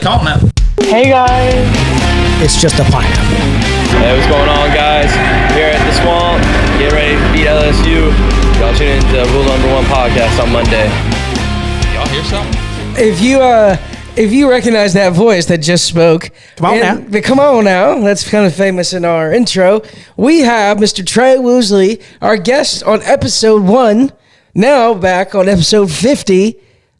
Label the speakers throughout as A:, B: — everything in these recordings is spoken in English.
A: Come on now.
B: Hey guys.
C: It's just a pineapple.
D: Hey, what's going on, guys? Here at the Swamp, getting ready to beat LSU. Y'all tune in to Rule Number 1 podcast on Monday.
A: Y'all hear something?
C: If you recognize that voice that just spoke, come on now. That's kind of famous in our intro. We have Mr. Trey Woosley, our guest on episode 1, now back on episode 50,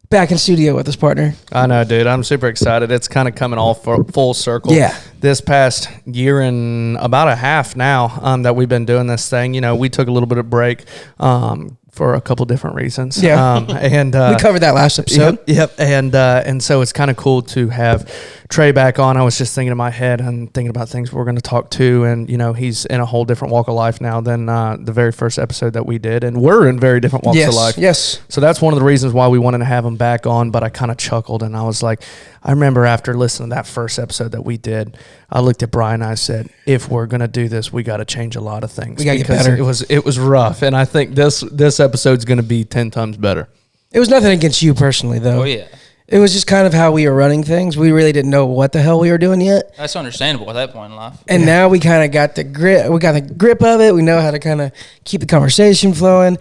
C: back in studio with his partner.
E: I know, dude. I'm super excited. It's kind of coming all full circle.
C: Yeah.
E: This past year and about a half now that we've been doing this thing, we took a little bit of break for a couple different reasons.
C: Yeah.
E: And
C: we covered that last episode.
E: Yep. And so it's kind of cool to have Trey back on. I was just thinking in my head and thinking about things we're going to talk to. And, he's in a whole different walk of life now than the very first episode that we did. And we're in very different walks of life.
C: Yes.
E: So that's one of the reasons why we wanted to have him back on. But I kind of chuckled and I was like, I remember after listening to that first episode that we did, I looked at Brian and I said, if we're going to do this, we got to change a lot of things.
C: We got to get better.
E: It was rough. And I think this episode's going to be 10 times better.
C: It was nothing against you personally, though.
A: Oh, yeah.
C: It was just kind of how we were running things. We really didn't know what the hell we were doing yet.
A: That's understandable at that point in life.
C: And now we kind of got the grip. We got the grip of it. We know how to kind of keep the conversation flowing.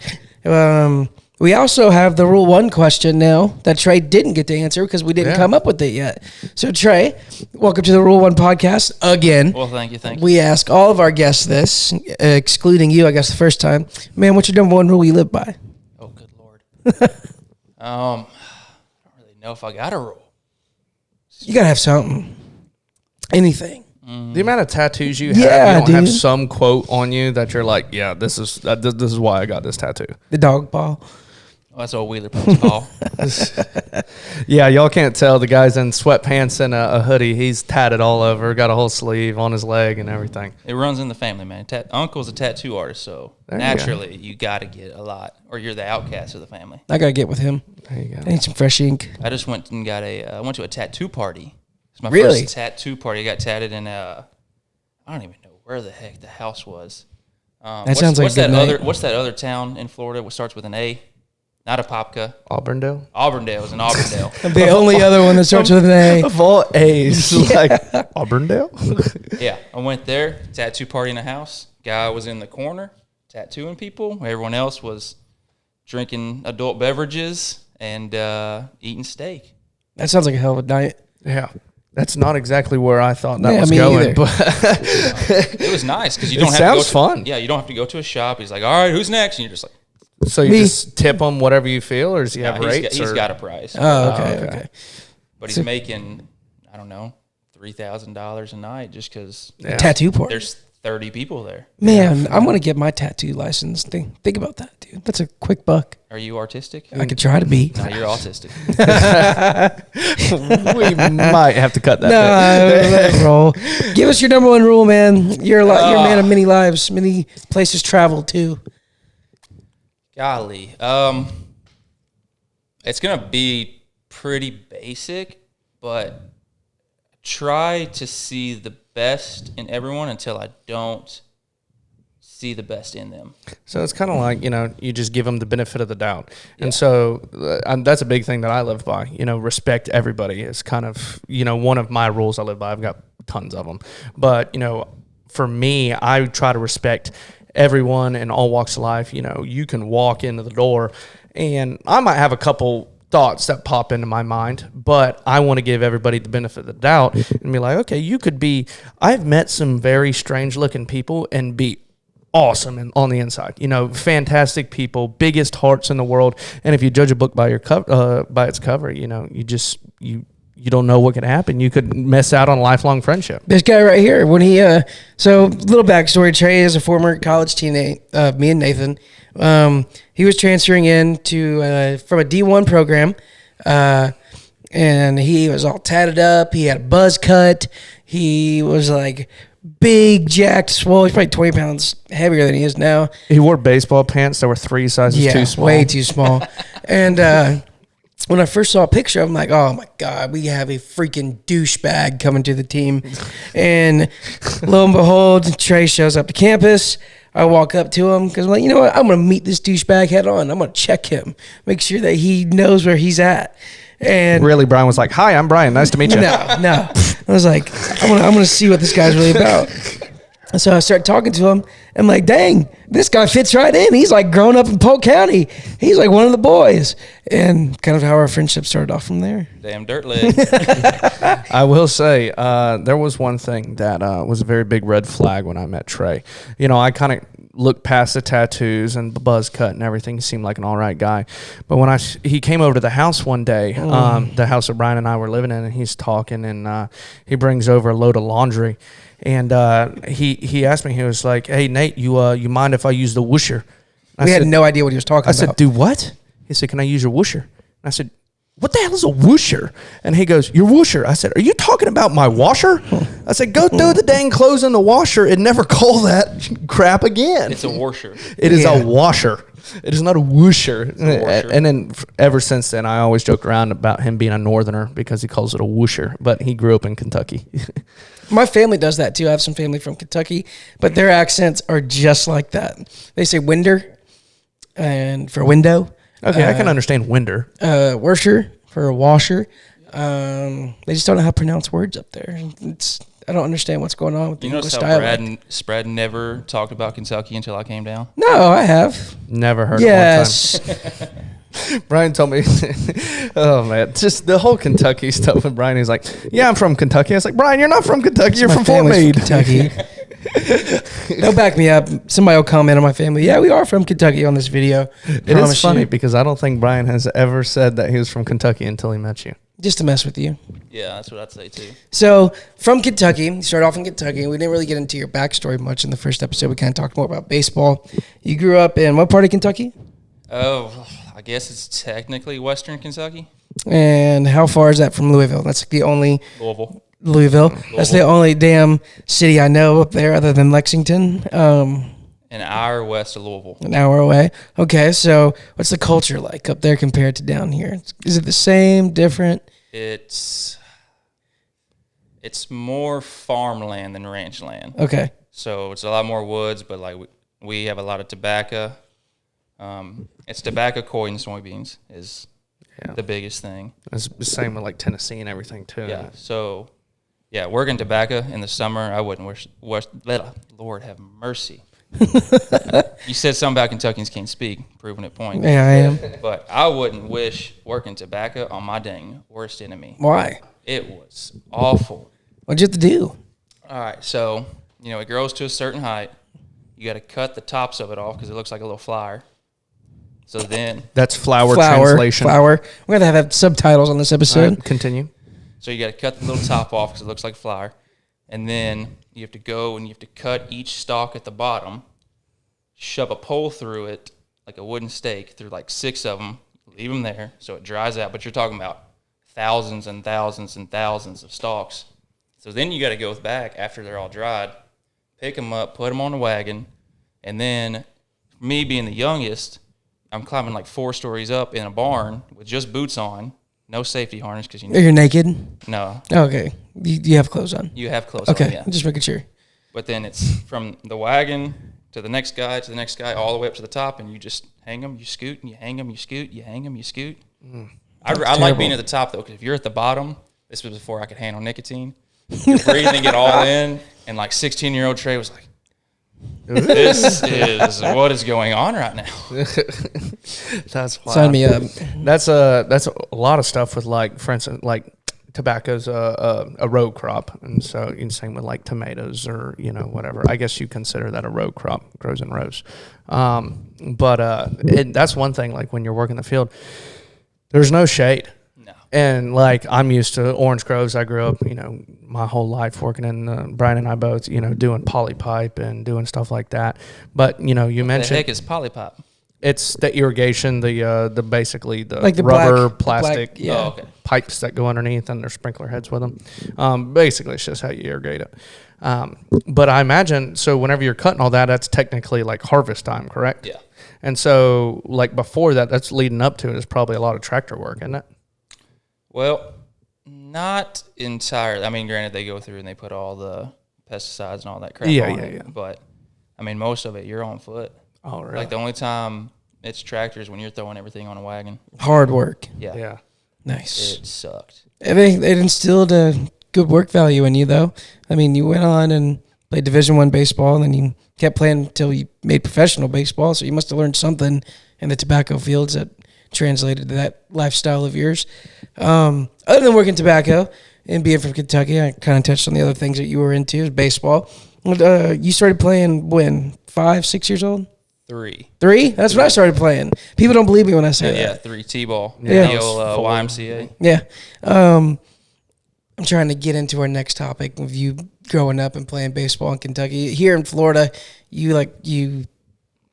C: We also have the Rule 1 question now that Trey didn't get to answer because we didn't come up with it yet. So, Trey, welcome to the Rule 1 podcast again.
A: Well, thank you.
C: We ask all of our guests this, excluding you, I guess, the first time. Man, what's your number 1 rule you live by?
A: Oh, good Lord. I don't really know if I got a rule.
C: You got to have something. Anything.
E: The amount of tattoos you have,
C: Yeah,
E: you don't
C: dude.
E: have some quote on you that you're like, yeah, this is why I got this tattoo.
C: The dog ball.
A: Oh, that's old Wheeler Post Paul.
E: Yeah, y'all can't tell. The guy's in sweatpants and a hoodie. He's tatted all over, got a whole sleeve on his leg and everything.
A: It runs in the family, man. Uncle's a tattoo artist, so naturally you got to get a lot, or you're the outcast of the family.
C: I got to get with him.
E: There you go.
C: I need some fresh ink.
A: I just went and got I went to a tattoo party. It's my
C: Really?
A: first tattoo party. I got tatted in I don't even know where the heck the house was.
C: That sounds like
A: what's
C: a good
A: that
C: night.
A: What's that other town in Florida what starts with an A? Not Apopka.
E: Auburndale?
A: Auburndale. It was in Auburndale.
C: The only other one that starts with an A.
E: Of all A's, like Auburndale?
A: Yeah, I went there, tattoo party in a house. Guy was in the corner, tattooing people. Everyone else was drinking adult beverages and eating steak.
C: That sounds like a hell of a night.
E: Yeah. That's not exactly where I thought that was
C: me
E: going,
C: either.
E: but
A: It was nice because you don't have
E: sounds
A: to
E: fun.
A: Yeah, you don't have to go to a shop. He's like, all right, who's next? And you're just like,
E: so you just tip them whatever you feel, or does he have rates?
A: He's got a price.
C: Oh, okay.
A: But he's making, I don't know, $3,000 a night just because
C: Tattoo party.
A: there's 30 people there.
C: Man, I'm going to get my tattoo license. Think about that, dude. That's a quick buck.
A: Are you artistic?
C: I could try to be.
A: No, you're autistic.
E: We might have to cut that
C: No, let it roll. Give us your number 1 rule, man. You're a man of many lives, many places traveled too.
A: Golly. It's going to be pretty basic, but try to see the best in everyone until I don't see the best in them.
E: So it's kind of like, you just give them the benefit of the doubt. And so that's a big thing that I live by. Respect everybody is kind of, one of my rules I live by. I've got tons of them. But, for me, I try to respect everyone in all walks of life. You can walk into the door and I might have a couple thoughts that pop into my mind, but I want to give everybody the benefit of the doubt and be like, okay, I've met some very strange looking people and be awesome on the inside, fantastic people, biggest hearts in the world. And if you judge a book by by its cover, you don't know what could happen. You could miss out on a lifelong friendship.
C: This guy right here, when he, so little backstory, Trey is a former college teammate of me and Nathan. He was transferring in from a D1 program, and he was all tatted up. He had a buzz cut. He was like big, jacked, swole. He's probably 20 pounds heavier than he is now.
E: He wore baseball pants that were 3 sizes too small.
C: Way too small. And when I first saw a picture, I'm like, oh my God, we have a freaking douchebag coming to the team. And lo and behold, Trey shows up to campus. I walk up to him because I'm like, you know what? I'm going to meet this douchebag head on. I'm going to check him, make sure that he knows where he's at. And
E: Really, Brian was like, "Hi, I'm Brian. Nice to meet you."
C: no. I was like, I'm gonna see what this guy's really about. And so I started talking to him. I'm like, dang, this guy fits right in. He's like grown up in Polk County. He's like one of the boys. And kind of how our friendship started off from there.
A: Damn dirt leg.
E: I will say there was one thing that was a very big red flag when I met Trey. You know, I kind of looked past the tattoos and the buzz cut and everything. He seemed like an all right guy. But when he came over to the house one day, the house that Brian and I were living in, and he's talking, and he brings over a load of laundry. And he asked me, he was like, "Hey, Nate, you mind if I use the whoosher?"
C: We had no idea what he was talking about.
E: I said, "Do what?" He said, "Can I use your whoosher?" And I said, "What the hell is a whoosher?" And he goes, "Your whoosher." I said, "Are you talking about my washer?" I said, "Go throw the dang clothes in the washer and never call that crap again."
A: It's a washer.
E: It is a washer. It is not a whoosher.
A: washer.
E: And then ever since then, I always joke around about him being a northerner because he calls it a whoosher, but he grew up in Kentucky.
C: My family does that too. I have some family from Kentucky, but their accents are just like that. They say winder and for window.
E: Okay, I can understand winder.
C: Worsher for a washer. They just don't know how to pronounce words up there. I don't understand what's going on with the
A: You
C: English
A: notice how
C: dialect.
A: Sprad never talked about Kentucky until I came down?
C: No, I have.
E: Never heard
C: Yes.
E: it one time. Brian told me, oh man, just the whole Kentucky stuff with Brian. He's like, "Yeah, I'm from Kentucky." I was like, "Brian, you're not from Kentucky. You're
C: My
E: from Fort
C: family's
E: Meade."
C: from Kentucky. They'll back me up. Somebody will comment on my family. Yeah, we are from Kentucky on this video.
E: It is
C: Promise
E: funny
C: you.
E: because I don't think Brian has ever said that he was from Kentucky until he met you.
C: Just to mess with you.
A: Yeah, that's what I'd say too.
C: So, from Kentucky, you started off in Kentucky. We didn't really get into your backstory much in the first episode. We kind of talked more about baseball. You grew up in what part of Kentucky?
A: Oh, I guess it's technically Western Kentucky.
C: And how far is that from Louisville? That's the only
A: Louisville.
C: That's the only damn city I know up there other than Lexington.
A: An hour west of Louisville.
C: An hour away. Okay, so what's the culture like up there compared to down here? Is it the same, different?
A: It's more farmland than ranch land.
C: Okay.
A: So it's a lot more woods, but like we have a lot of tobacco. It's tobacco, corn, and soybeans is the biggest thing.
E: It's the same with like Tennessee and everything too.
A: Yeah. So, yeah, working tobacco in the summer, I wouldn't wish Lord have mercy. You said something about Kentuckians can't speak, proving it point.
C: Yeah, I am.
A: But I wouldn't wish working tobacco on my dang worst enemy.
C: Why?
A: It was awful.
C: What'd you have to do?
A: All right, so, it grows to a certain height. You got to cut the tops of it off because it looks like a little flower. So then,
E: That's flower translation.
C: Flower. We're going to have subtitles on this episode.
E: All right, continue.
A: so you got to cut the little top off because it looks like a flower. And then you have to go and you have to cut each stalk at the bottom, shove a pole through it, like a wooden stake, through like 6 of them, leave them there so it dries out. But you're talking about thousands and thousands and thousands of stalks. So then you got to go back after they're all dried, pick them up, put them on the wagon, and then me being the youngest, I'm climbing like 4 stories up in a barn with just boots on, no safety harness because
C: You're naked?
A: no,
C: Okay. You have clothes on.
A: you have clothes
C: Okay.
A: on, yeah.
C: Just making sure.
A: But then it's from the wagon to the next guy, all the way up to the top, and you just hang them, you scoot, and you hang them, you scoot, you hang them, you scoot. I like
C: terrible.
A: being at the top, though, because if you're at the bottom, this was before I could handle nicotine, you're breathing it all in, and like 16-year-old Trey was like, this is what is going on right now.
E: That's wild.
C: Sign me up.
E: That's a lot of stuff with like, for instance, like tobacco's a row crop, and so same with like tomatoes or whatever. I guess you consider that a row crop, grows in rows. But that's one thing. Like when you're working the field, there's no shade.
A: No.
E: And like I'm used to orange groves. I grew up, my whole life working in. Brian and I both, doing polypipe and doing stuff like that. But you
A: What the
E: mentioned
A: heck is polypipe?
E: it's the irrigation, the basically the
C: Like the
E: rubber,
C: black-
E: plastic
C: yeah.
A: Oh, okay.
E: pipes that go underneath, and there's sprinkler heads with them. Basically, it's just how you irrigate it. But I imagine, so whenever you're cutting all that, that's technically like harvest time, correct?
A: Yeah.
E: And so, like before that, that's leading up to it is probably a lot of tractor work, isn't it?
A: Well, not entirely. I mean, granted, they go through and they put all the pesticides and all that crap on it. But, I mean, most of it, you're on foot.
E: Oh, really?
A: Like, the only time it's tractors when you're throwing everything on a wagon.
C: Hard work.
A: Yeah.
E: Yeah.
C: Nice.
A: It sucked.
C: It instilled a good work value in you, though. I mean, you went on and played Division I baseball, and then you kept playing until you made professional baseball. So you must have learned something in the tobacco fields that translated to that lifestyle of yours. Other than working tobacco and being from Kentucky, I kind of touched on the other things that you were into, baseball. You started playing when? 5, 6 years old?
A: 3.
C: 3? That's when I started playing. People don't believe me when I say
A: Yeah,
C: that.
A: 3 T-ball.
C: Yeah.
A: The old YMCA.
C: Yeah. I'm trying to get into our next topic of you growing up and playing baseball in Kentucky. Here in Florida, you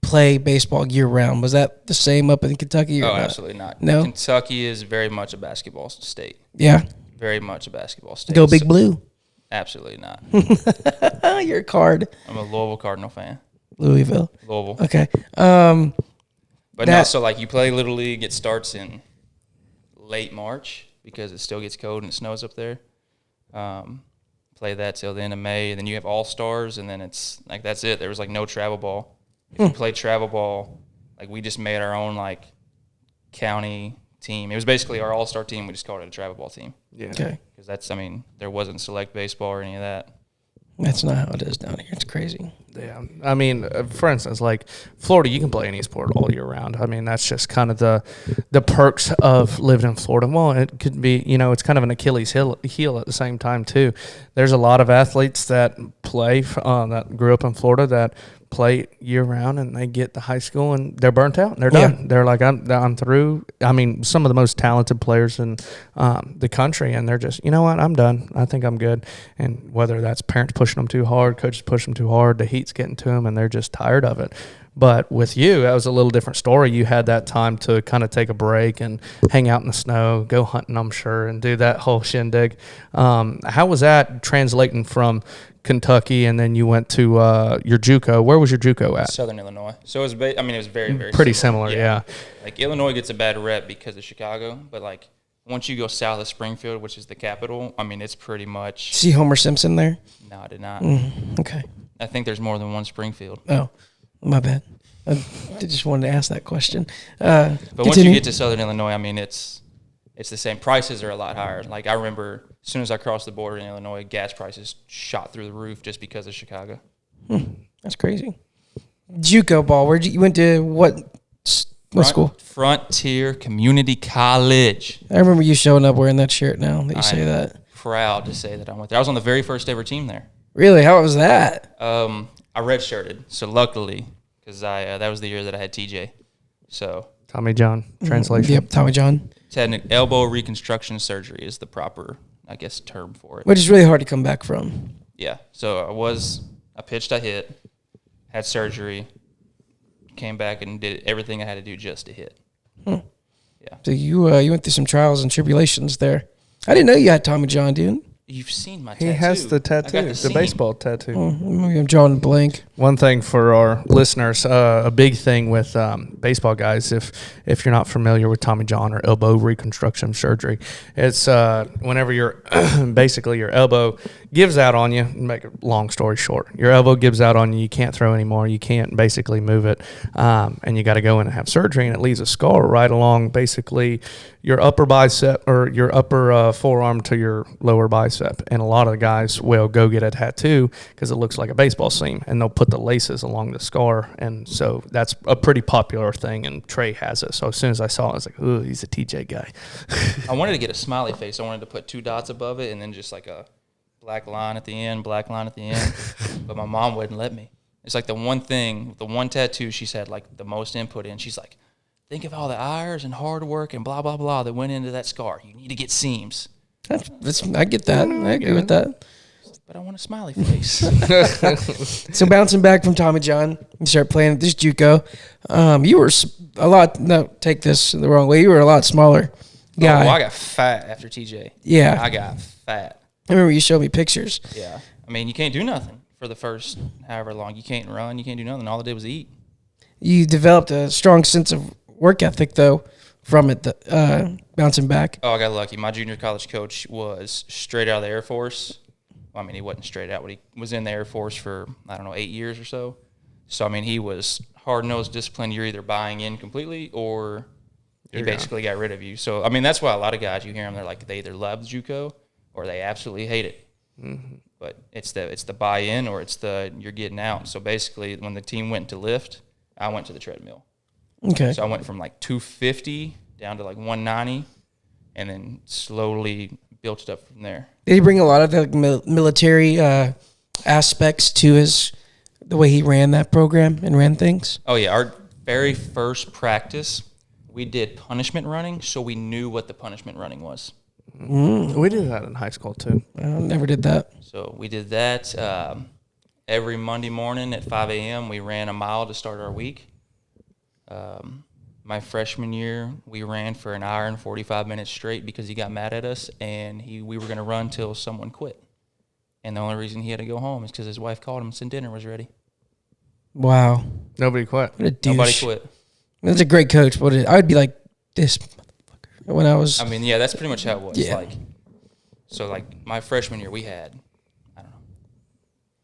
C: play baseball year round. Was that the same up in Kentucky? Or
A: Oh,
C: not?
A: absolutely not.
C: No?
A: Kentucky is very much a basketball state.
C: Yeah.
A: Very much a basketball state.
C: Go Big Blue.
A: Absolutely not.
C: You're a Card.
A: I'm a Louisville Cardinal fan.
C: Louisville.
A: Louisville.
C: Okay.
A: But no, so like you play Little League, it starts in late March because it still gets cold and it snows up there. Play that till the end of May, and then you have All-Stars, and then it's like that's it. There was like no travel ball. If you played travel ball, like we just made our own like county team. It was basically our all-star team. We just called it a travel ball team.
E: Yeah.
C: Okay.
A: Because that's, I mean, there wasn't select baseball or any of that.
C: That's not how it is down here. It's crazy.
E: Yeah, I mean, for instance, like Florida, you can play any sport all year round. I mean, that's just kind of the perks of living in Florida. Well, it could be, it's kind of an Achilles heel at the same time too. There's a lot of athletes that play that grew up in Florida that play year round, and they get to high school and they're burnt out and they're done.
C: Yeah.
E: They're like, I'm through. I mean, some of the most talented players in the country, and they're just, you know what, I'm done. I think I'm good. And whether that's parents pushing them too hard, coaches pushing them too hard, the heat's getting to them, and they're just tired of it. But with you, that was a little different story. You had that time to kind of take a break and hang out in the snow, go hunting, I'm sure, and do that whole shindig. How was that translating from Kentucky, and then you went to your JUCO? Where was your JUCO at?
A: Southern Illinois. So it was, it was very, very
E: pretty similar. Yeah.
A: Like Illinois gets a bad rep because of Chicago, but like once you go south of Springfield, which is the capital, I mean, it's pretty much.
C: See Homer Simpson there?
A: No, I did not.
C: Okay.
A: I think there's more than one Springfield.
C: Oh, my bad. I just wanted to ask that question.
A: But
C: continue.
A: once you get to Southern Illinois, I mean, it's the same. Prices are a lot higher. Like I remember as soon as I crossed the border in Illinois, gas prices shot through the roof just because of Chicago.
C: That's crazy. JUCO ball. Where you went to? What school?
A: Frontier Community College.
C: I remember you showing up wearing that shirt. Now that you say that,
A: Proud to say that I went there. I was on the very first ever team there.
C: really? How was that?
A: I redshirted, so luckily, because that was the year that I had TJ. So
E: Tommy John translation.
C: Yep, Tommy John.
A: elbow reconstruction surgery is the proper, I guess, term for it.
C: Which is really hard to come back from.
A: Yeah. So I pitched, I hit, had surgery, came back and did everything I had to do just to hit. Yeah.
C: So you went through some trials and tribulations there. I didn't know you had Tommy John, dude.
A: You've seen my tattoo.
E: He has the
A: I
E: tattoo,
A: got
E: the
A: seam.
E: baseball tattoo.
C: Maybe I'm drawing a blank.
E: One thing for our listeners, a big thing with baseball guys, if you're not familiar with Tommy John or elbow reconstruction surgery, it's whenever your basically your elbow gives out on you. Make a long story short, your elbow gives out on you. You can't throw anymore. You can't basically move it, and you got to go in and have surgery, and it leaves a scar right along basically your upper bicep or your upper forearm to your lower bicep. And a lot of the guys will go get a tattoo because it looks like a baseball seam, and they'll put the laces along the scar. And so that's a pretty popular thing, and Trey has it. So as soon as I saw it, I was like, ooh, he's a TJ guy.
A: I wanted to get a smiley face. I wanted to put 2 dots above it and then just like a black line at the end. But my mom wouldn't let me. It's like the one tattoo she's had like the most input in. She's like, think of all the hours and hard work and blah, blah, blah that went into that scar. You need to get seams.
C: I get that. I agree with that.
A: But I want a smiley face.
C: So bouncing back from Tommy John, you start playing at this JUCO. You were a lot. No, take this the wrong way. You were a lot smaller guy.
A: Oh, I got fat after TJ.
C: Yeah.
A: I got fat.
C: I remember you showed me pictures.
A: Yeah. I mean, you can't do nothing for the first however long. You can't run. You can't do nothing. All I did was eat.
C: You developed a strong sense of work ethic, though, from it, bouncing back.
A: Oh, I got lucky. My junior college coach was straight out of the Air Force. Well, I mean, he wasn't straight out, but he was in the Air Force for, 8 years or so. So, I mean, he was hard-nosed, disciplined. You're either buying in completely or He basically got rid of you. So, I mean, that's why a lot of guys, you hear them, they're like, they either love JUCO or they absolutely hate it. Mm-hmm. But it's the buy-in or it's the you're getting out. So, basically, when the team went to lift, I went to the treadmill.
C: Okay.
A: So, I went from like 250 down to like 190 and then slowly built it up from there.
C: Did he bring a lot of the military aspects to the way he ran that program and ran things?
A: Oh, yeah. Our very first practice, we did punishment running, so we knew what the punishment running was.
E: We did that in high school, too.
C: I never did that.
A: So we did that every Monday morning at 5 a.m. We ran a mile to start our week. My freshman year, we ran for an hour and 45 minutes straight because he got mad at us, and we were going to run till someone quit. And the only reason he had to go home is because his wife called him and said dinner was ready.
C: Wow.
E: Nobody quit.
C: What a douche.
A: Nobody quit.
C: That's a great coach, but I would be like this motherfucker when I was.
A: I mean, yeah, that's pretty much how it was.
C: Yeah.
A: So my freshman year, we had,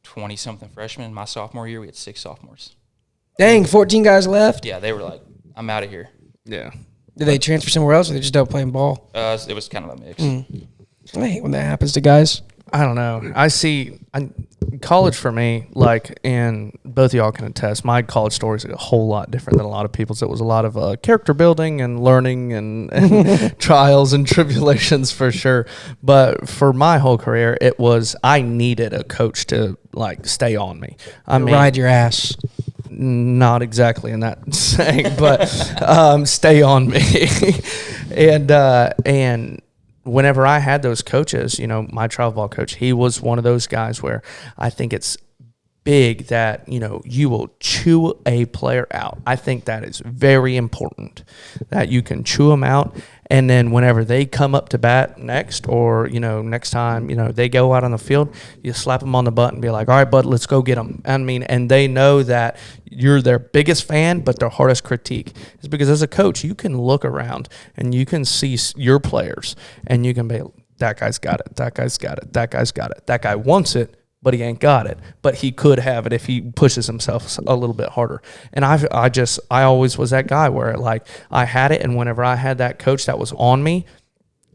A: 20-something freshmen. My sophomore year, we had 6 sophomores.
C: Dang, 14 guys left?
A: Yeah, they were like, I'm out of here.
E: Yeah.
C: Did they transfer somewhere else or they just don't playing ball?
A: It was kind of a mix.
C: I hate when that happens to guys.
E: I don't know. College for me, and both of y'all can attest, my college story is a whole lot different than a lot of people's. It was a lot of character building and learning and trials and tribulations for sure. But for my whole career, it was I needed a coach to stay on me. I mean,
C: ride your ass.
E: Not exactly in that saying, but stay on me. and whenever I had those coaches, my travel ball coach, he was one of those guys where I think it's big that, you will chew a player out. I think that is very important, that you can chew them out. And then whenever they come up to bat next or, next time, they go out on the field, you slap them on the butt and be like, all right, bud, let's go get them. I mean, and they know that you're their biggest fan, but their hardest critique is because as a coach, you can look around and you can see your players and you can be, that guy's got it. That guy's got it. That guy's got it. That guy wants it, but he ain't got it. But he could have it if he pushes himself a little bit harder. And I always was that guy where I had it, and whenever I had that coach that was on me,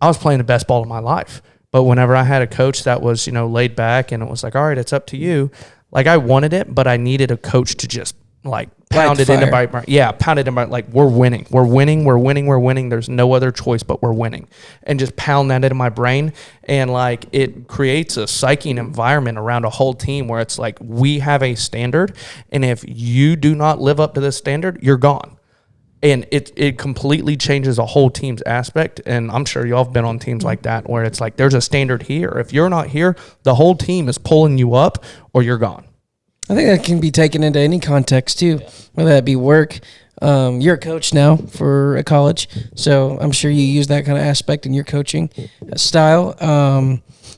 E: I was playing the best ball of my life. But whenever I had a coach that was, laid back and it was like, all right, it's up to you. I wanted it, but I needed a coach to just pound it into my brain. Yeah, pound it in my we're winning. We're winning. We're winning. We're winning. There's no other choice but we're winning. And just pound that into my brain. And it creates a psychic environment around a whole team where it's we have a standard. And if you do not live up to this standard, you're gone. And it completely changes a whole team's aspect. And I'm sure y'all have been on teams like that where it's there's a standard here. If you're not here, the whole team is pulling you up or you're gone.
C: I think that can be taken into any context too, whether that be work. You're a coach now for a college, so I'm sure you use that kind of aspect in your coaching style.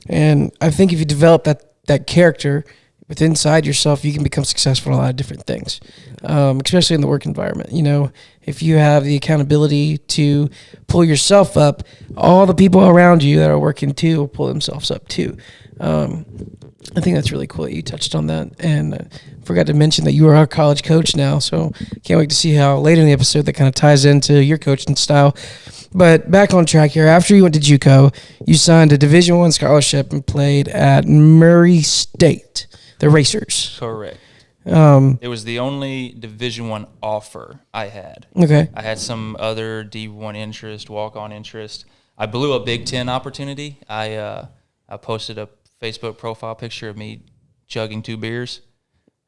C: And I think if you develop that character within inside yourself, you can become successful in a lot of different things, especially in the work environment. If you have the accountability to pull yourself up, all the people around you that are working too will pull themselves up too. I think that's really cool that you touched on that, and forgot to mention that you are our college coach now, so can't wait to see how later in the episode that kind of ties into your coaching style. But back on track here, after you went to JUCO, you signed a Division I scholarship and played at Murray State, the Racers.
A: Correct. It was the only Division I offer I had.
C: Okay.
A: I had some other D1 interest, walk-on interest. I blew a Big Ten opportunity. I posted a Facebook profile picture of me chugging 2 beers,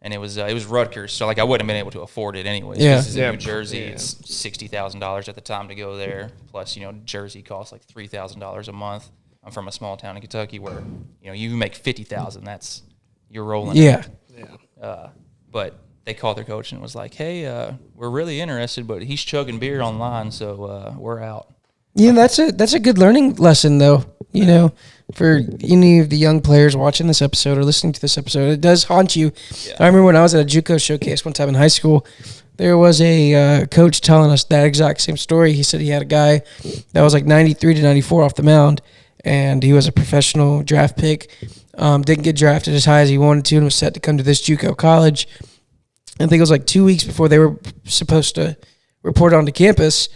A: and it was Rutgers, so I wouldn't have been able to afford it anyways.
C: Yeah.
A: This is in New Jersey. Yeah. It's $60,000 at the time to go there. Plus, Jersey costs $3,000 a month. I'm from a small town in Kentucky where you make $50,000. You're rolling.
C: Yeah.
A: But they called their coach and was like, "Hey, we're really interested, but he's chugging beer online, so we're out."
C: Yeah, that's a good learning lesson though. For any of the young players watching this episode or listening to this episode, it does haunt you. Yeah. I remember when I was at a JUCO showcase one time in high school, there was a coach telling us that exact same story. He said he had a guy that was 93 to 94 off the mound, and he was a professional draft pick. Didn't get drafted as high as he wanted to and was set to come to this JUCO college. I think it was 2 weeks before they were supposed to report onto campus.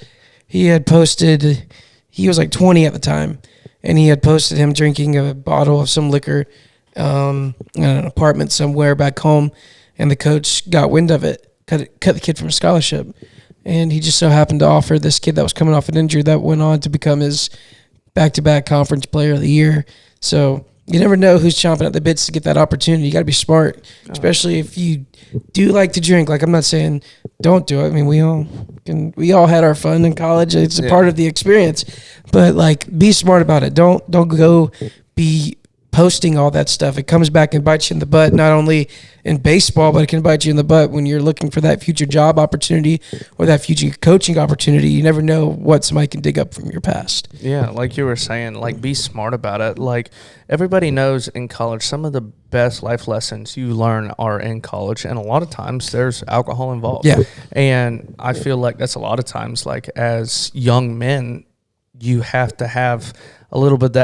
C: he had posted, he was like 20 at the time, and he had posted him drinking a bottle of some liquor in an apartment somewhere back home, and the coach got wind of it, cut the kid from a scholarship. And he just so happened to offer this kid that was coming off an injury that went on to become his back-to-back conference player of the year. So you never know who's chomping at the bits to get that opportunity. You got to be smart, especially if you do like to drink. Like, I'm not saying don't do it. I mean, we all had our fun in college. It's a part of the experience, but like, be smart about it. Don't go be posting all that stuff. It comes back and bites you in the butt, not only in baseball, but it can bite you in the butt when you're looking for that future job opportunity or that future coaching opportunity. You never know what somebody can dig up from your past.
E: Yeah, like you were saying, like, be smart about it. Like, everybody knows in college, some of the best life lessons you learn are in college, and a lot of times there's alcohol involved.
C: Yeah.
E: And I feel like that's a lot of times, like, as young men, you have to have a little bit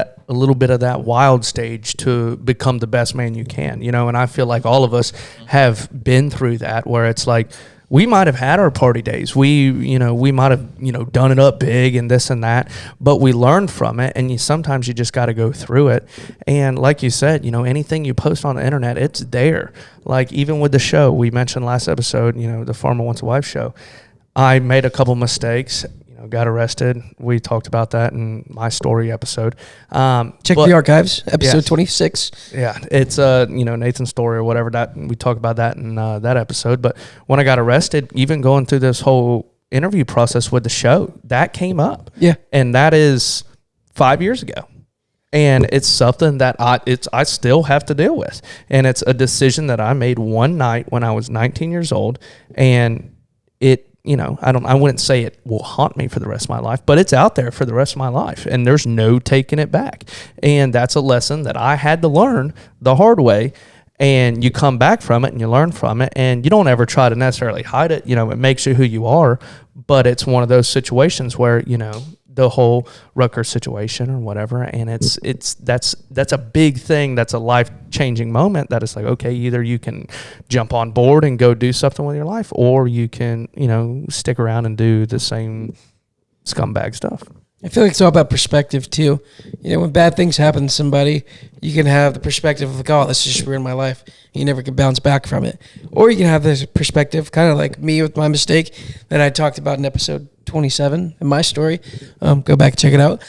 E: of that wild stage to become the best man you can, you know. And I feel like all of us have been through that, where it's like, we might have had our party days. We might have, done it up big and this and that, but we learned from it. And sometimes you just got to go through it. And like you said, anything you post on the internet, it's there. Like, even with the show we mentioned last episode, the Farmer Wants a Wife show, I made a couple mistakes, got arrested. We talked about that in my story episode.
C: Check the archives, episode 26.
E: Yeah, it's Nathan's story or whatever, that we talk about that in that episode. But when I got arrested, even going through this whole interview process with the show, that came up.
C: Yeah,
E: and that is 5 years ago. And it's something that I still have to deal with. And it's a decision that I made one night when I was 19 years old, and it, I wouldn't say it will haunt me for the rest of my life, but it's out there for the rest of my life, and there's no taking it back. And that's a lesson that I had to learn the hard way. And you come back from it and you learn from it, and you don't ever try to necessarily hide it. It makes you who you are, but it's one of those situations where, the whole Rutgers situation or whatever, and that's a big thing. That's a life-changing moment that is like, okay, either you can jump on board and go do something with your life, or you can, stick around and do the same scumbag stuff.
C: I feel like it's all about perspective too. When bad things happen to somebody, you can have the perspective of like, oh, this just ruined my life. You never can bounce back from it. Or you can have this perspective, kind of like me with my mistake that I talked about in episode 27 in my story. Go back and check it out.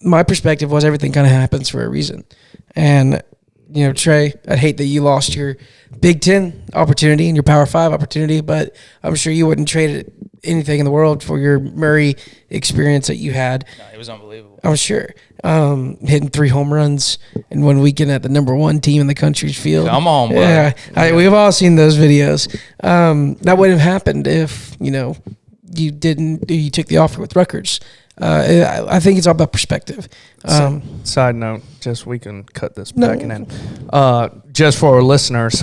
C: My perspective was everything kind of happens for a reason. And, Trey, I'd hate that you lost your Big Ten opportunity and your Power 5 opportunity, but I'm sure you wouldn't trade it anything in the world for your Murray experience that you had.
A: No, it was unbelievable.
C: I'm sure. Hitting 3 home runs in one weekend at the number 1 team in the country's field.
A: Come on, bro.
C: Yeah, we've all seen those videos. That wouldn't have happened if, you took the offer with Rutgers. I think it's all about perspective.
E: Side note, just we can cut this back and in. Just for our listeners,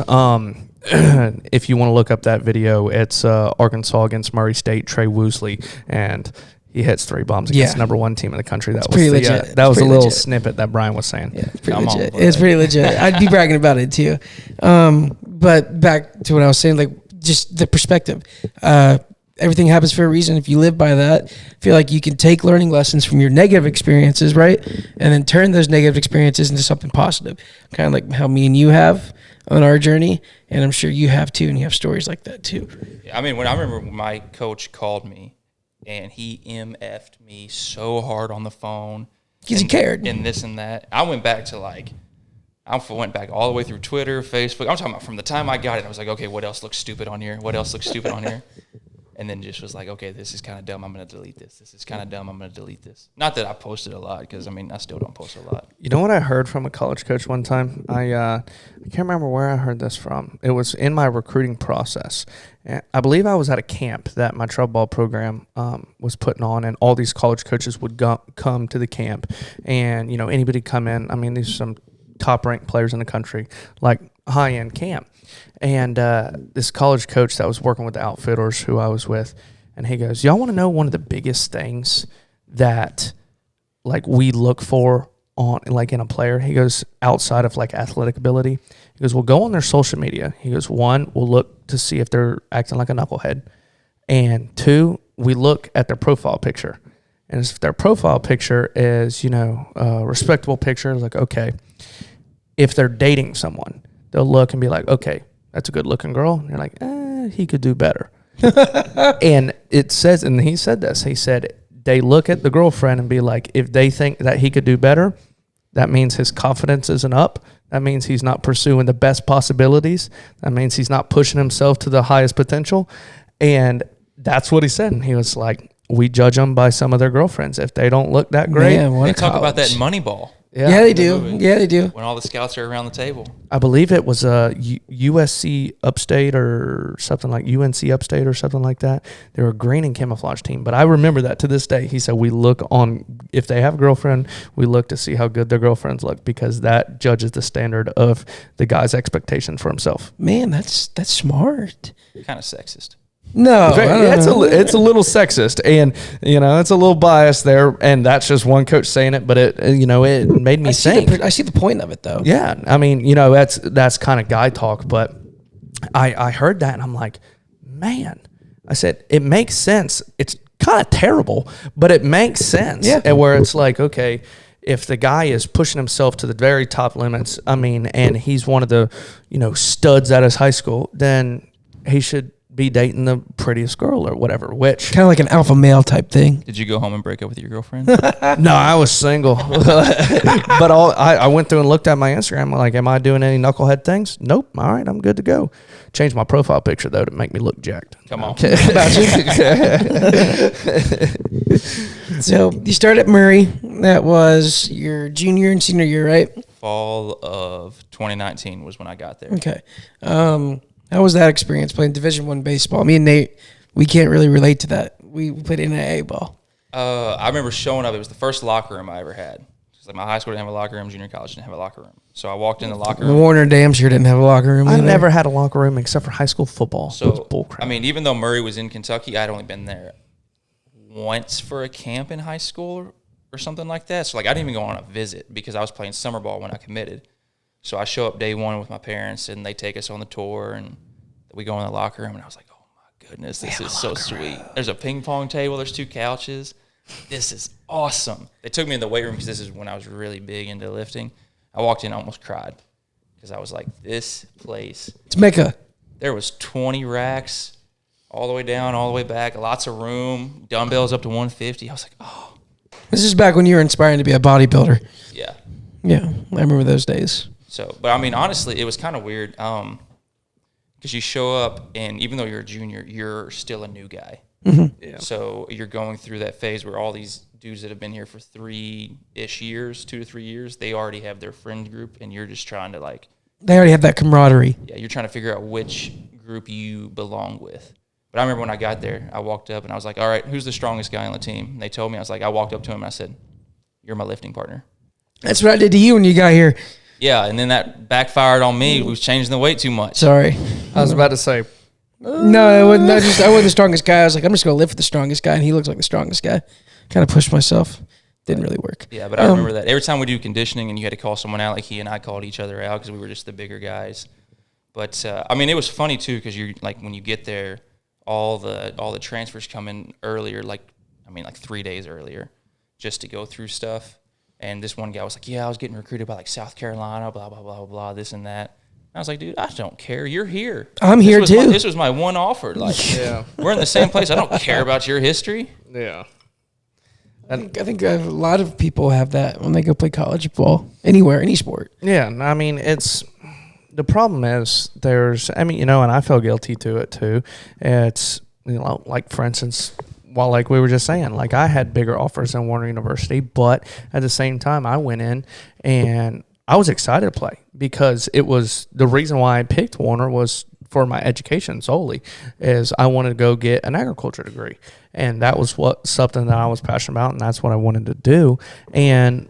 E: if you want to look up that video, it's Arkansas against Murray State, Trey Woosley, and he hits 3 bombs against the number 1 team in the country. That was
C: pretty legit.
E: That was a little snippet that Brian was saying.
C: Yeah, it's pretty legit. It's pretty legit. I'd be bragging about it too. But back to what I was saying, like, just the perspective. Everything happens for a reason. If you live by that, I feel like you can take learning lessons from your negative experiences, right? And then turn those negative experiences into something positive. Kind of like how me and you have on our journey. And I'm sure you have too, and you have stories like that too.
A: I mean, I remember when my coach called me, and he MF'd me so hard on the phone.
C: Because he cared.
A: And this and that. I went back all the way through Twitter, Facebook. I'm talking about from the time I got it, I was like, okay, what else looks stupid on here? What else looks stupid on here? And then just was like, okay, this is kind of dumb. I'm going to delete this. This is kind of dumb. I'm going to delete this. Not that I posted a lot, because, I still don't post a lot.
E: You know what I heard from a college coach one time? I can't remember where I heard this from. It was in my recruiting process. And I believe I was at a camp that my travel ball program was putting on, and all these college coaches would come to the camp. And, anybody come in. I mean, these are some top-ranked players in the country, like high-end camp. And this college coach that was working with the outfitters who I was with, and he goes, y'all want to know one of the biggest things that, like, we look for on, like, in a player? He goes, outside of, like, athletic ability, he goes, we'll go on their social media. He goes, 1, we'll look to see if they're acting like a knucklehead. And 2, we look at their profile picture. And if their profile picture is, a respectable picture, like, okay, if they're dating someone, they'll look and be like, okay, that's a good looking girl. And you're like, he could do better. And it says, and he said this, he said, they look at the girlfriend and be like, if they think that he could do better, that means his confidence isn't up. That means he's not pursuing the best possibilities. That means he's not pushing himself to the highest potential. And that's what he said. And he was like, we judge them by some of their girlfriends. If they don't look that great.
C: Man,
A: They talk about that in Moneyball.
C: Yeah, they do.
A: movie.
C: Yeah, they do.
A: When all the scouts are around the table.
E: I believe it was USC Upstate or something like UNC Upstate or something like that. They were a green and camouflage team. But I remember that to this day. He said, we look on, if they have a girlfriend, we look to see how good their girlfriends look because that judges the standard of the guy's expectations for himself.
C: Man, that's smart.
A: Kind of sexist.
C: No,
E: It's a little sexist, and it's a little biased there, and that's just one coach saying it. But it made me think.
C: I see the point of it, though.
E: Yeah, I mean, that's kind of guy talk, but I heard that and I'm like, man, I said it makes sense. It's kind of terrible, but it makes sense.
C: Yeah.
E: And where it's like, okay, if the guy is pushing himself to the very top limits, I mean, and he's one of the studs at his high school, then he should be dating the prettiest girl or whatever, which
C: Kind of like an alpha male type thing.
A: Did you go home and break up with your girlfriend?
E: no, I was single. But I went through and looked at my Instagram. Like, am I doing any knucklehead things? Nope. All right, I'm good to go. Changed my profile picture though to make me look jacked.
A: Come on.
C: So you started at Murray. That was your junior and senior year, right?
A: Fall of 2019 was when I got there.
C: Okay. How was that experience playing Division I baseball? Me and Nate, we can't really relate to that. We played NAIA ball.
A: I remember showing up. It was the first locker room I ever had. It's like my high school didn't have a locker room. Junior college didn't have a locker room. So I walked in the locker room.
C: Warner damn sure didn't have a locker room.
E: I
C: either.
E: never had a locker room except for high school football.
A: So,
E: it was bullcrap.
A: I mean, even though Murray was in Kentucky, I'd only been there once for a camp in high school or something like that. So, like, I didn't even go on a visit because I was playing summer ball when I committed. So I show up day one with my parents, and they take us on the tour, and we go in the locker room, and I was like, oh, my goodness, this is so sweet. There's a ping pong table. There's 2 couches. This is awesome. They took me in the weight room because this is when I was really big into lifting. I walked in and almost cried because I was like, this place.
C: It's Mecca.
A: There was 20 racks all the way down, all the way back, lots of room, dumbbells up to 150. I was like, oh.
C: This is back when you were inspiring to be a bodybuilder.
A: Yeah.
C: Yeah, I remember those days.
A: So, but I mean, honestly, it was kind of weird because you show up, and even though you're a junior, you're still a new guy.
C: Mm-hmm.
E: Yeah.
A: So you're going through that phase where all these dudes that have been here for 3-ish years, 2 to 3 years, they already have their friend group, and you're just trying to
C: They already have that camaraderie.
A: yeah, you're trying to figure out which group you belong with. But I remember when I got there, I walked up and I was like, all right, who's the strongest guy on the team? And they told me, I walked up to him and I said, you're my lifting partner.
C: That's what I did to you when you got here.
A: Yeah, and then that backfired on me. We was changing the weight too much.
C: Sorry.
E: I was about to say,
C: No, I wasn't the strongest guy. I was like, I'm just going to lift with the strongest guy, and he looks like the strongest guy. Kind of pushed myself. Didn't really work.
A: Yeah, but I remember that. Every time we do conditioning and you had to call someone out, like he and I called each other out because we were just the bigger guys. But, I mean, it was funny, too, because you're like when you get there, all the transfers come in earlier, like 3 days earlier, just to go through stuff. And this one guy was like, yeah, I was getting recruited by like South Carolina, blah, blah, blah, blah, this and that. And I was like, dude, I don't care. You're here.
C: I'm here too.
A: This was my one offer. Like,
E: yeah,
A: we're in the same place. I don't care about your history.
E: yeah.
C: I think a lot of people have that when they go play college ball, anywhere, any sport.
E: Yeah, I mean, it's the problem is and I feel guilty to it too. It's like for instance, like we were just saying, like I had bigger offers than Warner University, but at the same time, I went in and I was excited to play because it was the reason why I picked Warner was for my education solely, is I wanted to go get an agriculture degree, and that was something that I was passionate about, and that's what I wanted to do. And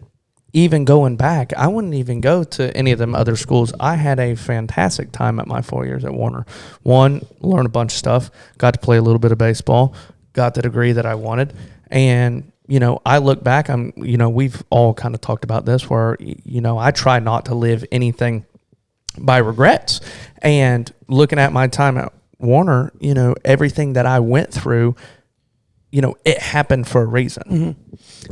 E: even going back, I wouldn't even go to any of them other schools. I had a fantastic time at my 4 years at Warner. One, learned a bunch of stuff, got to play a little bit of baseball, got the degree that I wanted, and I look back, we've all kind of talked about this where, I try not to live anything by regrets. And looking at my time at Warner, everything that I went through it happened for a reason.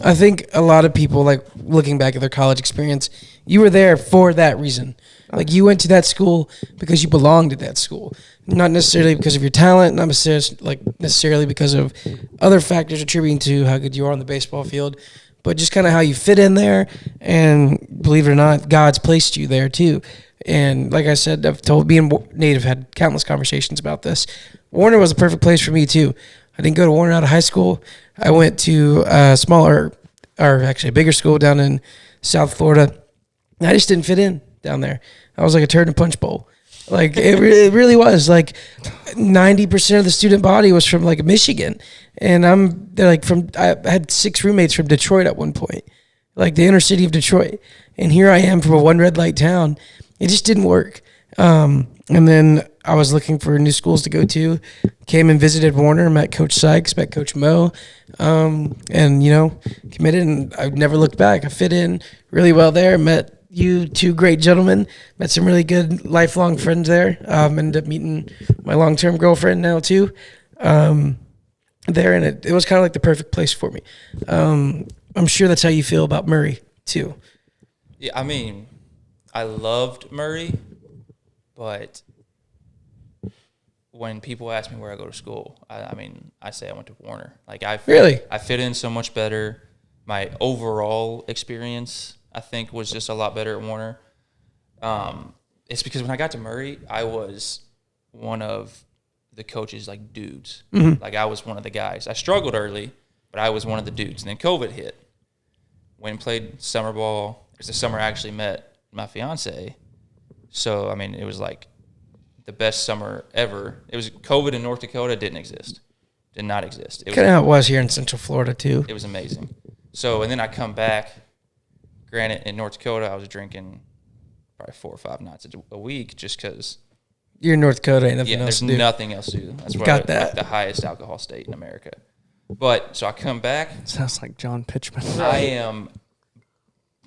C: I think a lot of people, like looking back at their college experience, you were there for that reason. Like you went to that school because you belonged at that school, not necessarily because of your talent, not necessarily because of other factors attributing to how good you are on the baseball field, but just kind of how you fit in there. And believe it or not, God's placed you there too. And like I said, being native, had countless conversations about this. Warner was a perfect place for me too. I didn't go to Warner out of high school. I went to a bigger school down in South Florida. I just didn't fit in down there. I was like a turd in a punch bowl. Like it really was. Like 90% of the student body was from like Michigan, and I had 6 roommates from Detroit at one point, like the inner city of Detroit, and here I am from a one red light town. It just didn't work. And then I was looking for new schools to go to. Came and visited Warner, met Coach Sykes, met Coach Mo, and committed. And I never looked back. I fit in really well there. Met you 2 great gentlemen. Met some really good lifelong friends there. Ended up meeting my long-term girlfriend now too. There, and it was kind of like the perfect place for me. I'm sure that's how you feel about Murray too.
A: Yeah, I mean, I loved Murray, but when people ask me where I go to school, I say I went to Warner. Like I fit in so much better. My overall experience, I think, was just a lot better at Warner. It's because when I got to Murray, I was one of the coaches' like dudes. Mm-hmm. Like I was one of the guys. I struggled early, but I was one of the dudes. And then COVID hit. Went and played summer ball. It was the summer I actually met my fiance. So it was like the best summer ever. It was COVID in North Dakota. Did not exist. It
C: kind of how it was here in Central Florida too.
A: It was amazing. So, and then I come back. Granted, in North Dakota, I was drinking probably 4 or 5 nights a week just because.
C: You're in North Dakota, ain't nothing else
A: to do. There's nothing else to do. That's why like the highest alcohol state in America. But so I come back.
E: Sounds like John Pitchman.
A: I am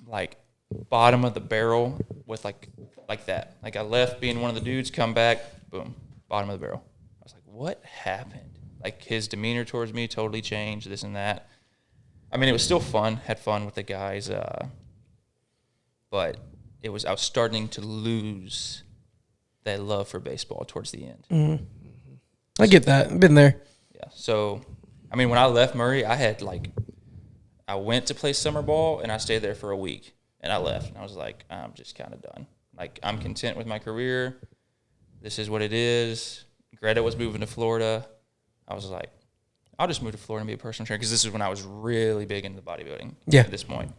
A: like bottom of the barrel with like that. Like I left being one of the dudes, come back, boom, bottom of the barrel. I was like, what happened? Like his demeanor towards me totally changed, this and that. It was still fun. Had fun with the guys, but I was starting to lose that love for baseball towards the end.
C: Mm-hmm. I get that. I've been there.
A: Yeah. So, when I left Murray, I went to play summer ball and I stayed there for a week and I left. And I was like, I'm just kind of done. Like, I'm content with my career. This is what it is. Greta was moving to Florida. I was like, I'll just move to Florida and be a personal trainer because this is when I was really big into bodybuilding at this point.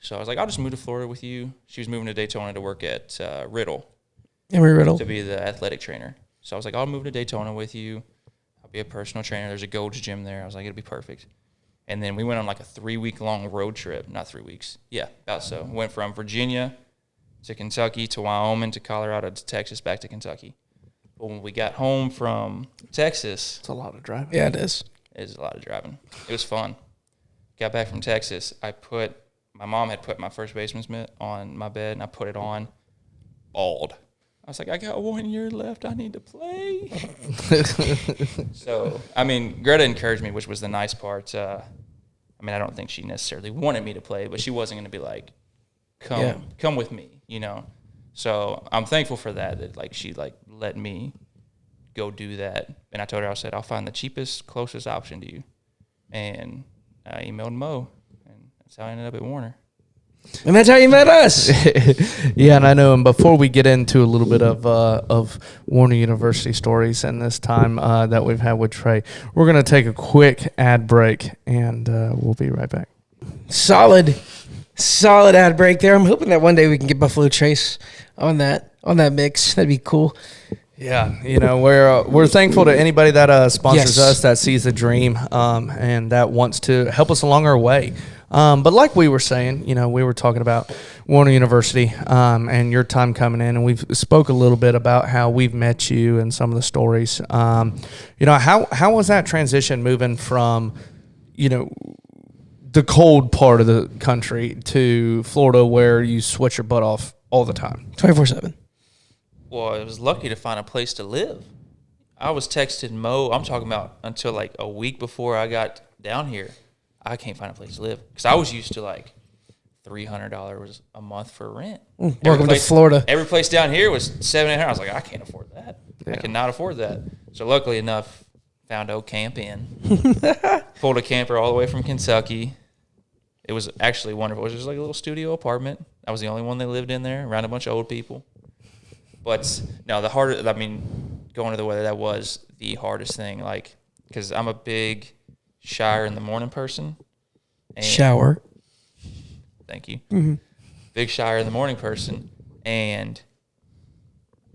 A: So I was like, I'll just move to Florida with you. She was moving to Daytona to work at Riddle.
C: Emory Riddle.
A: To be the athletic trainer. So I was like, I'll move to Daytona with you. I'll be a personal trainer. There's a Gold's Gym there. I was like, it'll be perfect. And then we went on like a 3-week-long road trip. Not 3 weeks. Yeah, about so. Went from Virginia to Kentucky to Wyoming to Colorado to Texas back to Kentucky. But when we got home from Texas.
E: It's a lot of driving.
C: Yeah, it is.
A: It is a lot of driving. It was fun. Got back from Texas. My mom had put my first baseman's mitt on my bed, and I put it on, bald. I was like, I got 1 year left. I need to play. So, Greta encouraged me, which was the nice part. I don't think she necessarily wanted me to play, but she wasn't going to be like, come with me, So I'm thankful for that like she like let me go do that. And I told her, I said, I'll find the cheapest, closest option to you. And I emailed Mo, and that's how I ended up at Warner.
C: And that's how you met us.
E: Yeah, and I know. And before we get into a little bit of Warner University stories and this time that we've had with Trey, we're going to take a quick ad break, and we'll be right back.
C: Solid ad break there. I'm hoping that one day we can get Buffalo Trace on that mix. That'd be cool.
E: Yeah, we're thankful to anybody that sponsors us, that sees the dream, and that wants to help us along our way. But like we were saying, we were talking about Warner University and your time coming in, and we've spoke a little bit about how we've met you and some of the stories. How was that transition moving from, the cold part of the country to Florida where you sweat your butt off all the time?
C: 24/7.
A: Well, I was lucky to find a place to live. I was texting Mo. I'm talking about until like a week before I got down here. I can't find a place to live because I was used to like $300 a month for rent.
C: Welcome to Florida.
A: Every place down here was $700-800. I was like, I can't afford that. I cannot afford that. So luckily enough, found old Camp Inn. Pulled a camper all the way from Kentucky. It was actually wonderful. It was just like a little studio apartment. I was the only one that lived in there around a bunch of old people. But no, going to the weather, that was the hardest thing. Like, because I'm a big shower in the morning person. And
C: Shower.
A: Thank you.
C: Mm-hmm.
A: Big shower in the morning person. And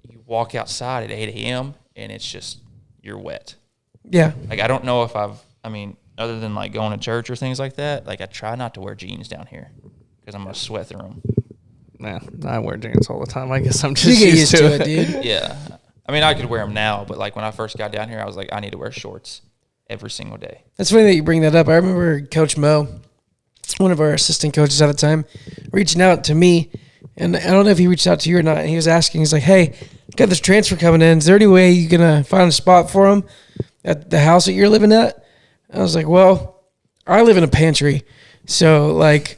A: you walk outside at 8 a.m. and it's just, you're wet.
C: Yeah.
A: Like, I don't know if other than like going to church or things like that, like I try not to wear jeans down here because I'm going to sweat through them.
E: Man, I wear jeans all the time. I guess I'm just
C: You get
E: used to it,
C: dude.
A: Yeah. I mean, I could wear them now, but like when I first got down here, I was like, I need to wear shorts every single day.
C: That's funny that you bring that up. I remember Coach Mo, one of our assistant coaches at the time, reaching out to me, and I don't know if he reached out to you or not. And he was asking, he's like, "Hey, got this transfer coming in. Is there any way you gonna find a spot for him at the house that you're living at?" I was like, "Well, I live in a pantry, so like,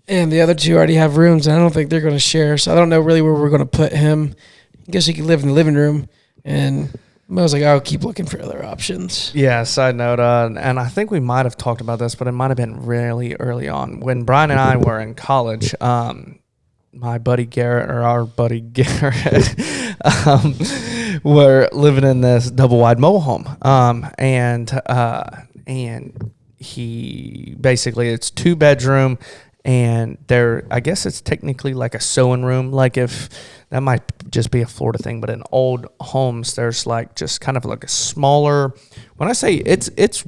C: and the other two already have rooms, and I don't think they're gonna share. So I don't know really where we're gonna put him. I guess he could live in the living room." And I was like, "I'll keep looking for other options."
E: Yeah, side note, and I think we might have talked about this, but it might have been really early on. When Brian and I were in college, my buddy Garrett, or our buddy Garrett, were living in this double-wide mobile home. And he basically, it's 2-bedroom, and I guess it's technically like a sewing room. Like, if that might just be a Florida thing, but in old homes, there's like just kind of like a smaller, when I say it's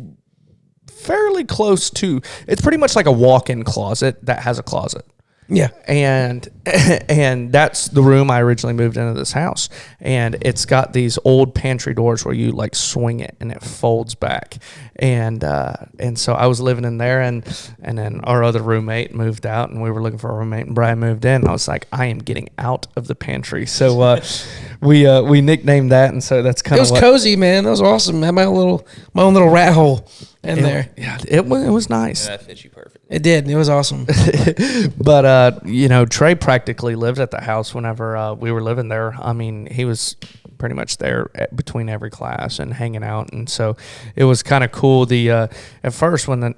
E: fairly close to, it's pretty much like a walk-in closet that has a closet.
C: Yeah.
E: And that's the room I originally moved into this house. And it's got these old pantry doors where you like swing it and it folds back. And so I was living in there, and then our other roommate moved out, and we were looking for a roommate, and Brian moved in. And I was like, I am getting out of the pantry. So we nicknamed that, and so that's kind of
C: It was cozy, man. That was awesome. I had my own little rat hole in there.
E: Yeah, it was nice.
A: And that fits you perfect.
C: It did. It was awesome.
E: But Trey practically lived at the house whenever we were living there. I mean, he was pretty much there between every class and hanging out, and so it was kind of cool. At first when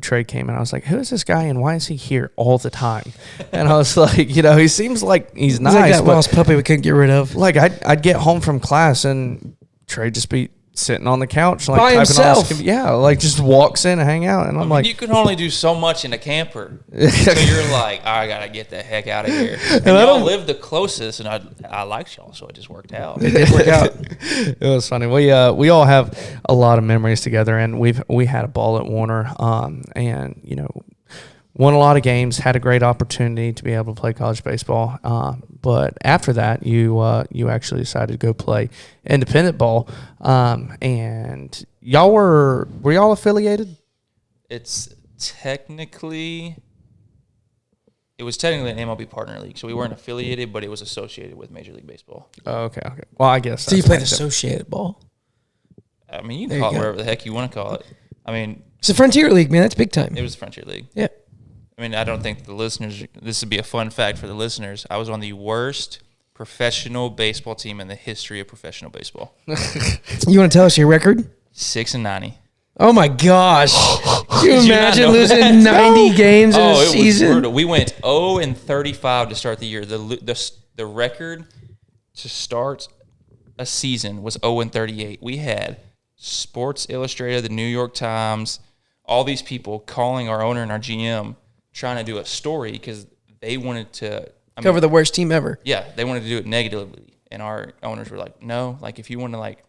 E: Trey came in, I was like, "Who is this guy, and why is he here all the time?" And I was like, he seems like he's nice,
C: like that
E: but
C: lost puppy we couldn't get rid of.
E: like I'd get home from class and Trey just be sitting on the couch, like
C: by
E: typing
C: himself.
E: like just walks in and hang out, and I'm like,
A: you can only do so much in a camper, so you're like, I gotta get the heck out of here. And y'all live the closest, and I liked y'all, so it just worked out.
C: It did work out.
E: It was funny. We all have a lot of memories together, and we had a ball at Warner, and won a lot of games, had a great opportunity to be able to play college baseball. But after that, you actually decided to go play independent ball. And y'all were y'all affiliated?
A: It was technically an MLB partner league, so we weren't affiliated, but it was associated with Major League Baseball.
E: Oh, okay. Well, I guess.
C: So you played associated ball.
A: I mean, you can call it whatever the heck you want to call it. I mean,
C: It's a Frontier League, man. That's big time.
A: it was Frontier League.
C: Yeah.
A: I mean, I don't think the listeners, this would be a fun fact for the listeners. I was on the worst professional baseball team in the history of professional baseball.
C: You want to tell us your record?
A: 6-90.
C: Oh my gosh! Can you
A: Did you not
C: imagine
A: know
C: losing
A: that?
C: 90 games in a
A: It was
C: season?
A: brutal. We went 0-35 to start the year. The record to start a season was 0-38. We had Sports Illustrated, the New York Times, all these people calling our owner and our GM trying to do a story because they wanted to
C: Cover the worst team ever.
A: Yeah, they wanted to do it negatively, and our owners were like, "No, like if you want to like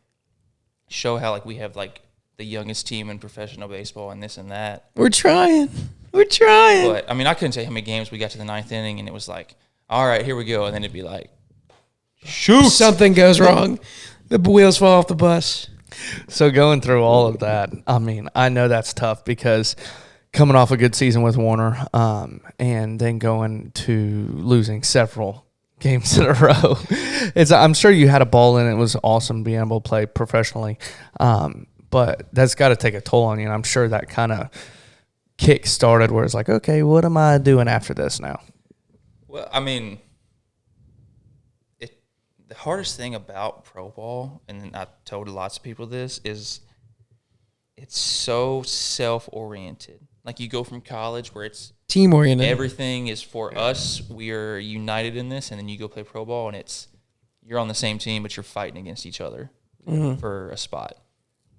A: show how like we have like the youngest team in professional baseball and this and that."
C: We're trying.
A: But I mean, I couldn't tell you how many games we got to the 9th inning, and it was like, "All right, here we go," and then it'd be like,
C: Shoot! Something goes wrong. The wheels fall off the bus.
E: So going through all of that, I mean, I know that's tough because coming off a good season with Warner, and then going to losing several games in a row. I'm sure you had a ball and it was awesome being able to play professionally. But that's got to take a toll on you. And I'm sure that kind of kick started where it's like, okay, what am I doing after this now?
A: Well, I mean, the hardest thing about pro ball, and I've told lots of people this, is it's so self-oriented. Like you go from college where it's
C: team-oriented.
A: Everything is for us. We are united in this, and then you go play pro ball, and you're on the same team, but you're fighting against each other for a spot.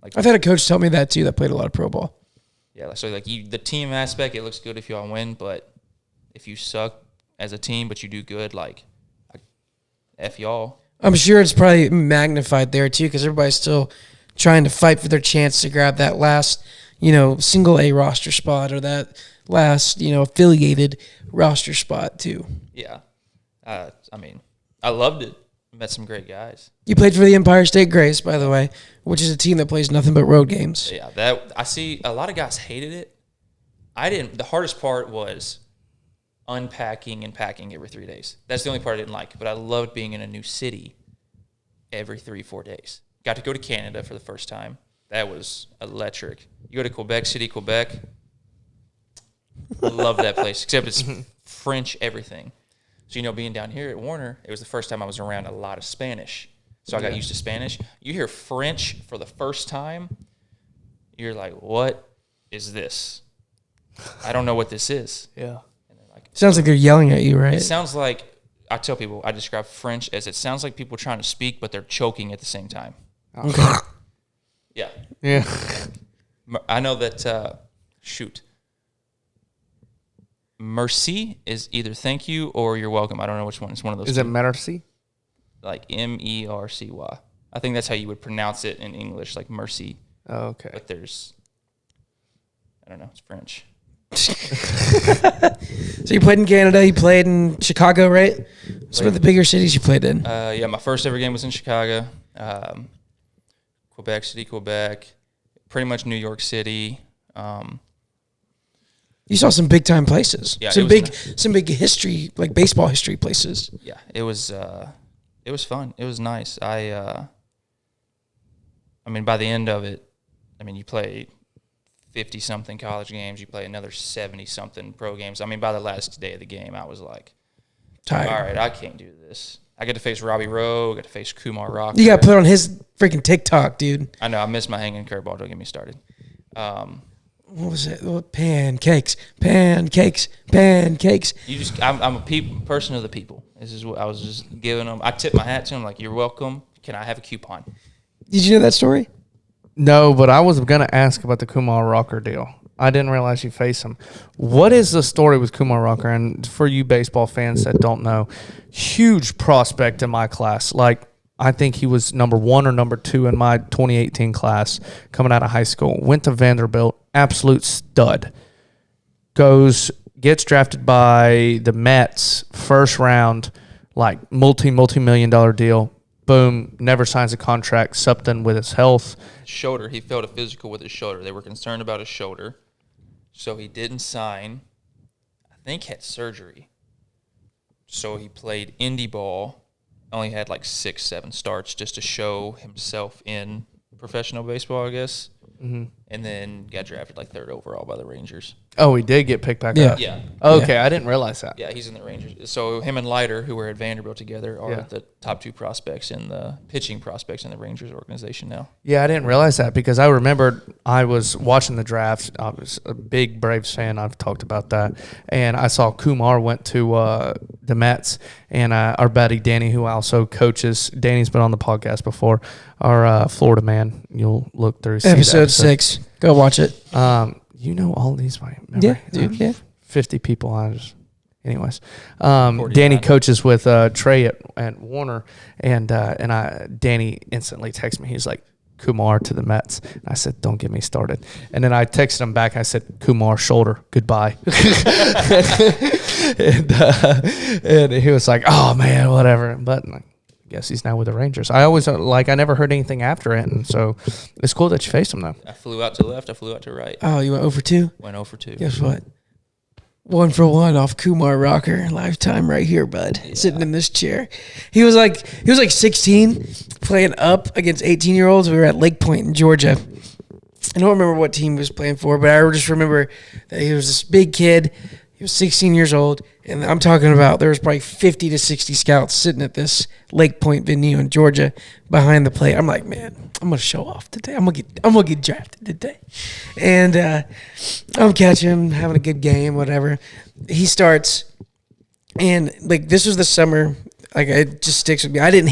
A: Like
C: I've had a coach tell me that too. That played a lot of pro ball.
A: Yeah, so like the team aspect, it looks good if y'all win, but if you suck as a team, but you do good, like F y'all.
C: I'm sure it's probably magnified there too, because everybody's still trying to fight for their chance to grab that last, single A roster spot or that last, affiliated roster spot too.
A: Yeah. I mean, I loved it. Met some great guys.
C: You played for the Empire State Grace, by the way, which is a team that plays nothing but road games.
A: Yeah, that I see a lot of guys hated it. I didn't. The hardest part was unpacking and packing every 3 days. That's the only part I didn't like. But I loved being in a new city every 3-4 days. Got to go to Canada for the first time. That was electric. You go to Quebec City, Quebec. I love that place, except it's French everything. So, being down here at Warner, it was the first time I was around a lot of Spanish. So I got used to Spanish. You hear French for the first time, you're like, what is this? I don't know what this is.
E: Yeah.
A: And they're like,
C: Sounds like they're yelling at you, right?
A: it sounds like, I tell people, I describe French as it sounds like people trying to speak, but they're choking at the same time.
C: Okay.
A: Yeah.
E: Yeah.
A: I know that, Merci is either thank you or you're welcome. I don't know which one. It's one of those.
E: Is
A: two.
E: it Merci?
A: Like Mercy? I think that's how you would pronounce it in English, like mercy.
E: Oh, okay.
A: But I don't know, it's French.
C: So you played in Canada, you played in Chicago, right? Some of the bigger cities you played in.
A: Yeah, my first ever game was in Chicago. Quebec City, Quebec. Pretty much New York City.
C: You saw some big time places.
A: Yeah,
C: some big history, like baseball history places.
A: Yeah, it was fun. It was nice. I mean, by the end of it, you play 50-something college games. You play another 70-something pro games. By the last day of the game, I was like,
C: tired.
A: All right, I can't do this. I got to face Robbie Rowe. I got to face Kumar Rocker.
C: You got to put on his freaking TikTok, dude.
A: I know. I missed my hanging curveball. Don't get me started.
C: What was it? Pancakes. I'm
A: a person of the people. This is what I was just giving them. I tipped my hat to them like, you're welcome. Can I have a coupon?
C: Did you know that story?
E: No, but I was going to ask about the Kumar Rocker deal. I didn't realize you face him. What is the story with Kumar Rocker? And for you baseball fans that don't know, huge prospect in my class. Like, I think he was number 1 or number 2 in my 2018 class coming out of high school. Went to Vanderbilt, absolute stud. Gets drafted by the Mets, first round, like multi-million-dollar deal. Boom, never signs a contract, something with his health.
A: Shoulder, he failed a physical with his shoulder. They were concerned about his shoulder, so he didn't sign. I think had surgery. So he played indie ball. Only had like 6-7 starts just to show himself in professional baseball, I guess. Mm-hmm. And then got drafted like 3rd overall by the Rangers.
E: Oh, he did get picked back up?
A: Yeah.
E: Okay, I didn't realize that.
A: Yeah, he's in the Rangers. So him and Leiter, who were at Vanderbilt together, are the top 2 prospects in the pitching prospects in the Rangers organization now.
E: Yeah, I didn't realize that because I remembered I was watching the draft. I was a big Braves fan. I've talked about that. And I saw Kumar went to the Mets, and our buddy Danny, who also coaches, Danny's been on the podcast before, our Florida man. You'll look through.
C: Episode 6. Go watch it.
E: You know all these by memory.
C: Yeah, dude. Yeah.
E: 50 people. Anyways, Danny coaches with Trey at Warner, and Danny instantly texted me. He's like, Kumar to the Mets. And I said, don't get me started. And then I texted him back. I said, Kumar, shoulder, goodbye. and he was like, oh, man, whatever. But I guess he's now with the Rangers. I always, I never heard anything after it. And so it's cool that you faced him, though.
A: I flew out to left. I flew out to right.
C: Oh, you went 0 for 2?
A: Went 0 for 2.
C: Guess what? 1 for 1 off Kumar Rocker lifetime right here, bud. Sitting in this chair. He was like 16 playing up against 18-year-olds. We were at Lake Point in Georgia. I don't remember what team he was playing for, but I just remember that he was this big kid. He was 16 years old, and I'm talking about there was probably 50 to 60 scouts sitting at this Lake Point venue in Georgia behind the plate. I'm like, man, I'm gonna show off today. I'm gonna get drafted today, and I'm catching him, having a good game, whatever. He starts, and like this was the summer. Like it just sticks with me. I couldn't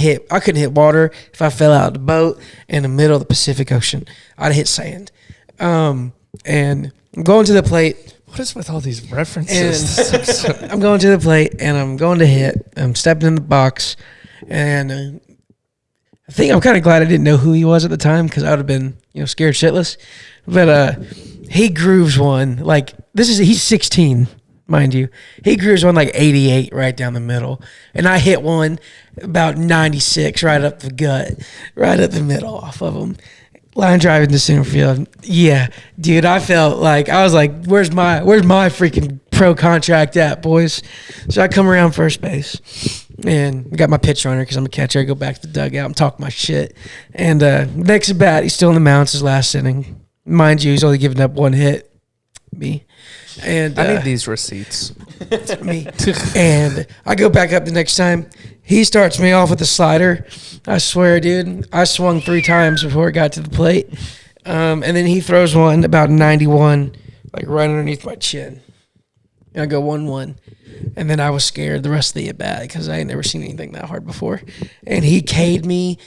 C: hit water if I fell out of the boat in the middle of the Pacific Ocean. I'd hit sand, and I'm going to the plate.
E: What is with all these references?
C: And I'm going to the plate, and I'm going to hit. I'm stepping in the box, and I think I'm kind of glad I didn't know who he was at the time because I would have been, scared shitless. But he grooves one like he's 16, mind you. He grooves one like 88 right down the middle, and I hit one about 96 right up the gut, right up the middle off of him. Line drive into center field. Yeah, dude, I felt like I was like, where's my freaking pro contract at, boys? So I come around first base and got my pitch runner because I'm a catcher. I go back to the dugout. I'm talking my shit. And next at bat, he's still in the mound. His last inning. Mind you, he's only given up one hit. Me. And
E: I need these receipts.
C: Me. And I go back up the next time. He starts me off with a slider. I swear, dude, I swung 3 times before it got to the plate. And then he throws one about 91, like right underneath my chin. And I go 1-1. And then I was scared the rest of the at-bat because I had never seen anything that hard before. And he K'd me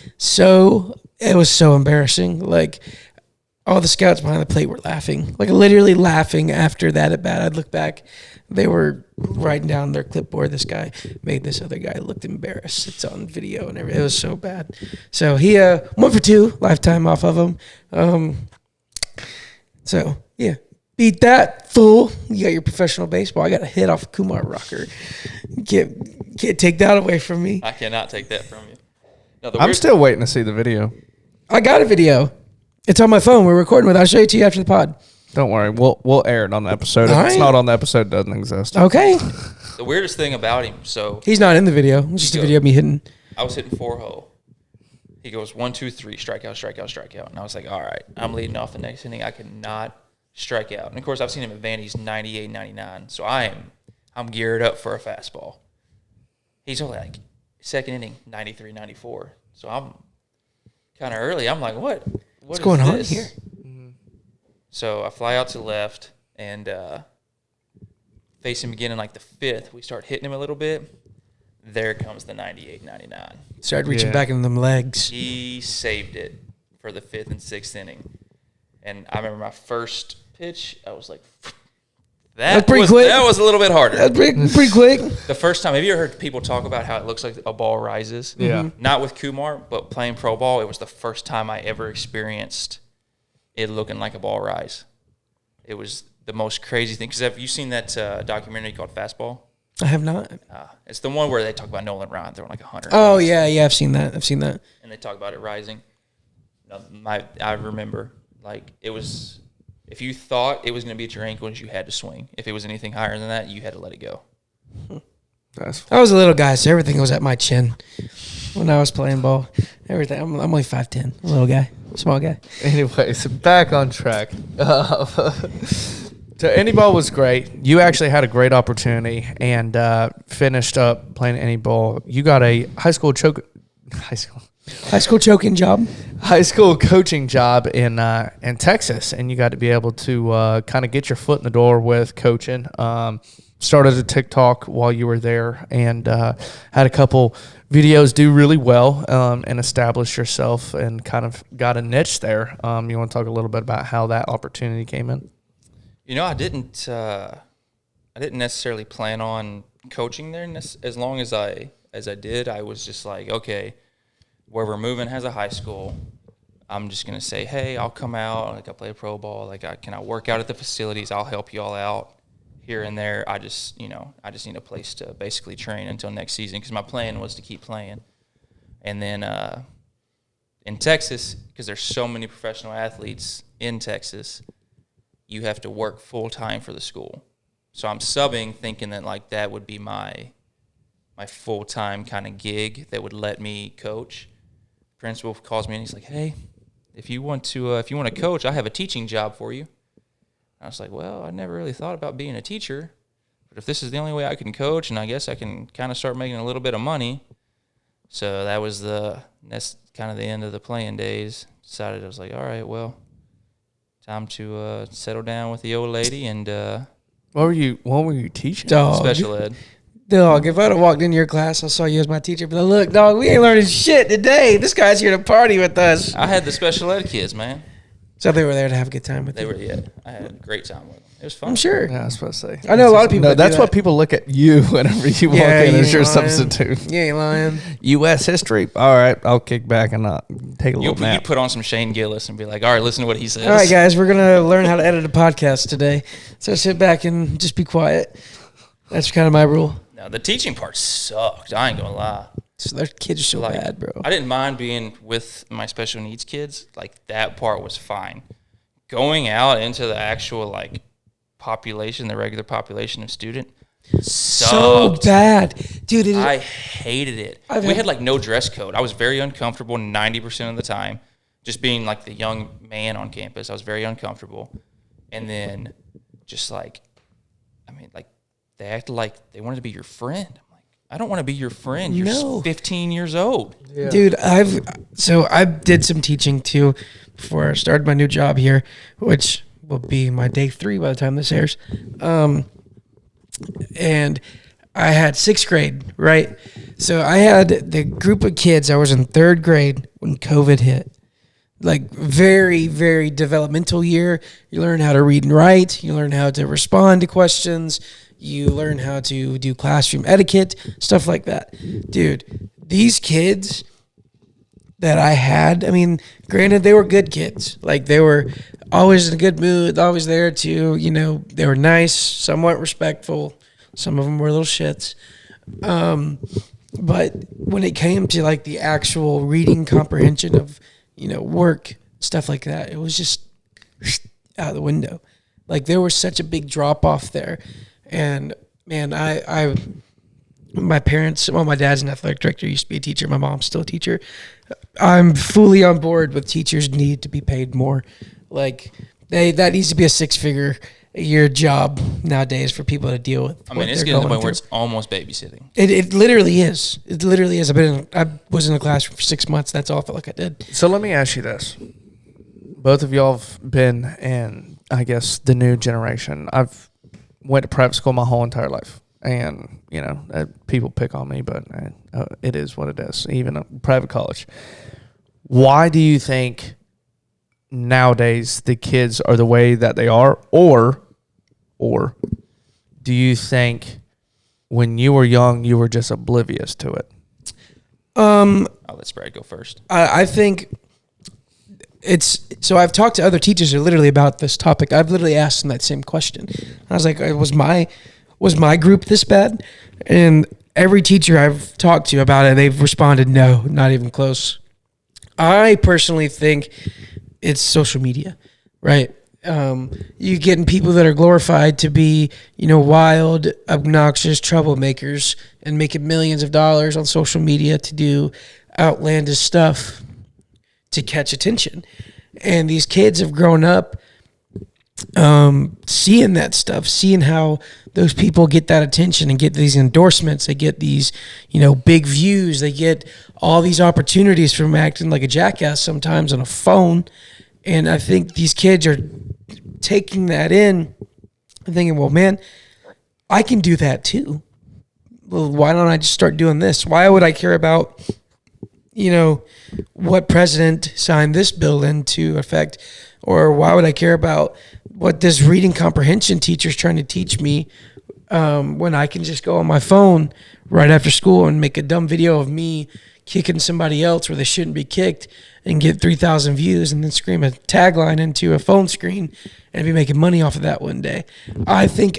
C: it was so embarrassing. Like, all the scouts behind the plate were laughing, like literally laughing after that at bat. I'd look back. They were writing down their clipboard. This guy made this other guy looked embarrassed. It's on video and everything. It was so bad. So he 1 for 2 lifetime off of him. So yeah, beat that fool. You got your professional baseball. I got a hit off of Kumar Rocker. Can't take that away from me.
A: I cannot take that from you. No,
E: I'm still waiting to see the video.
C: I got a video. It's on my phone. We're recording with it. I'll show it to you after the pod.
E: Don't worry. We'll air it on the episode. If it's not on the episode, it doesn't exist.
C: Okay.
A: The weirdest thing about him, so
C: he's not in the video. It's just a video of me hitting.
A: I was hitting 4-hole. He goes 1, 2, 3, strikeout, strikeout, strikeout. And I was like, all right, I'm leading off the next inning. I cannot strike out. And of course, I've seen him at Vandy's 98, 99. So I'm geared up for a fastball. He's only like second inning, 93, 94. So I'm kind of early. I'm like, what's
C: going on here?
A: So I fly out to left and face him again in like the 5th. We start hitting him a little bit. There comes the 98, 99.
C: Started reaching back into them legs.
A: He saved it for the 5th and 6th inning. And I remember my first pitch, I was like, that was quick. That was a little bit harder.
C: That's pretty quick.
A: The first time, have you ever heard people talk about how it looks like a ball rises?
E: Yeah.
A: Not with Kumar, but playing pro ball, it was the first time I ever experienced it looking like a ball rise. It was the most crazy thing. Because have you seen that documentary called Fastball?
C: I have not.
A: It's the one where they talk about Nolan Ryan throwing like 100.
C: Oh, yeah, I've seen that.
A: And they talk about it rising. I remember, like, it was, if you thought it was going to be at your ankles, you had to swing. If it was anything higher than that, you had to let it go.
C: I was a little guy, so everything was at my chin when I was playing ball. Everything. I'm only 5'10", a little guy, small guy.
E: Anyways, back on track. So Any Ball was great. You actually had a great opportunity and finished up playing Any Ball. You got a high school choking job, high school coaching job in Texas, and you got to be able to kind of get your foot in the door with coaching. Started a TikTok while you were there, and had a couple videos do really well, and established yourself and kind of got a niche there. You want to talk a little bit about how that opportunity came in?
A: You know, I didn't necessarily plan on coaching there as long as I did. I was just like, okay, where we're moving has a high school. I'm just gonna say, hey, I'll come out. Like, I play pro ball. Like, can I work out at the facilities? I'll help you all out here and there. I just need a place to basically train until next season because my plan was to keep playing. And then in Texas, because there's so many professional athletes in Texas, you have to work full time for the school. So I'm subbing thinking that like that would be my full-time kind of gig that would let me coach. Principal calls me and he's like, "Hey, if you want to coach, I have a teaching job for you." I was like, "Well, I never really thought about being a teacher, but if this is the only way I can coach, and I guess I can kind of start making a little bit of money." So that's kind of the end of the playing days. Decided I was like, all right, well, time to settle down with the old lady and
E: What were you teaching?
C: Dog.
A: special ed.
C: Dog, if I'd have walked into your class, I saw you as my teacher, but look, dog, we ain't learning shit today. This guy's here to party with us.
A: I had the special ed kids, man.
C: So they were there to have a good time with
A: They
C: you.
A: were, yeah. I had a great time with them. It was fun.
C: I'm sure.
E: Yeah, I was supposed to say.
C: I know a lot of people.
E: No,
C: that do
E: that's
C: that.
E: what people look at you whenever you walk
C: Yeah,
E: in
C: you
E: as your
C: ain't lying.
E: substitute.
C: You ain't lying.
E: U.S. history. All right, I'll kick back and take a
A: You
E: little nap.
A: put on some Shane Gillis and be like, all right, listen to what he says.
C: All right, guys, we're gonna learn how to edit a podcast today. So sit back and just be quiet. That's kind of my rule.
A: No, the teaching part sucked. I ain't gonna lie.
C: So their kids are so
A: Like,
C: bad, bro.
A: I didn't mind being with my special needs kids. Like, that part was fine. Going out into the actual, like, population, the regular population of student,
C: So
A: sucked.
C: bad, dude.
A: I hated it. We had, like, no dress code. I was very uncomfortable 90% of the time. Just being, like, the young man on campus, I was very uncomfortable. And then just, like, I mean, like, they acted like they wanted to be your friend. I'm like, I don't want to be your friend. You're
C: No.
A: 15 years old.
C: Yeah. Dude, I did some teaching too before I started my new job here, which will be my day 3 by the time this airs. And I had 6th grade, right? So I had the group of kids. I was in 3rd grade when COVID hit. Like very, very developmental year. You learn how to read and write. You learn how to respond to questions. You learn how to do classroom etiquette, stuff like that. Dude, these kids that I had, I mean, granted, they were good kids. Like, they were always in a good mood, always there to, they were nice, somewhat respectful. Some of them were little shits. But when it came to, like, the actual reading comprehension of, work, stuff like that, it was just out the window. Like, there was such a big drop-off there. And man, my parents, well, my dad's an athletic director, used to be a teacher. My mom's still a teacher. I'm fully on board with teachers need to be paid more. Like, that needs to be a 6-figure a year job nowadays for people to deal with.
A: I mean, it's getting to the point where it's almost babysitting.
C: It literally is. It literally is. I was in the classroom for 6 months. That's all I felt like I did.
E: So let me ask you this. Both of y'all have been in, I guess, the new generation. I've went to private school my whole entire life. And, people pick on me, but it is what it is, even a private college. Why do you think nowadays the kids are the way that they are? Or do you think when you were young, you were just oblivious to it?
A: I'll let Sprad go first.
C: I think so I've talked to other teachers literally about this topic. I've literally asked them that same question. I was like, was my group this bad? And every teacher I've talked to about it, they've responded, no, not even close. I personally think it's social media, right? You getting people that are glorified to be, wild, obnoxious troublemakers and making millions of dollars on social media to do outlandish stuff to catch attention. And these kids have grown up seeing that stuff, seeing how those people get that attention and get these endorsements. They get these, big views. They get all these opportunities from acting like a jackass sometimes on a phone. And I think these kids are taking that in and thinking, well, man, I can do that too. Well, why don't I just start doing this? Why would I care about what president signed this bill into effect, or why would I care about what this reading comprehension teacher's trying to teach me when I can just go on my phone right after school and make a dumb video of me kicking somebody else where they shouldn't be kicked and get 3,000 views and then scream a tagline into a phone screen and be making money off of that one day. I think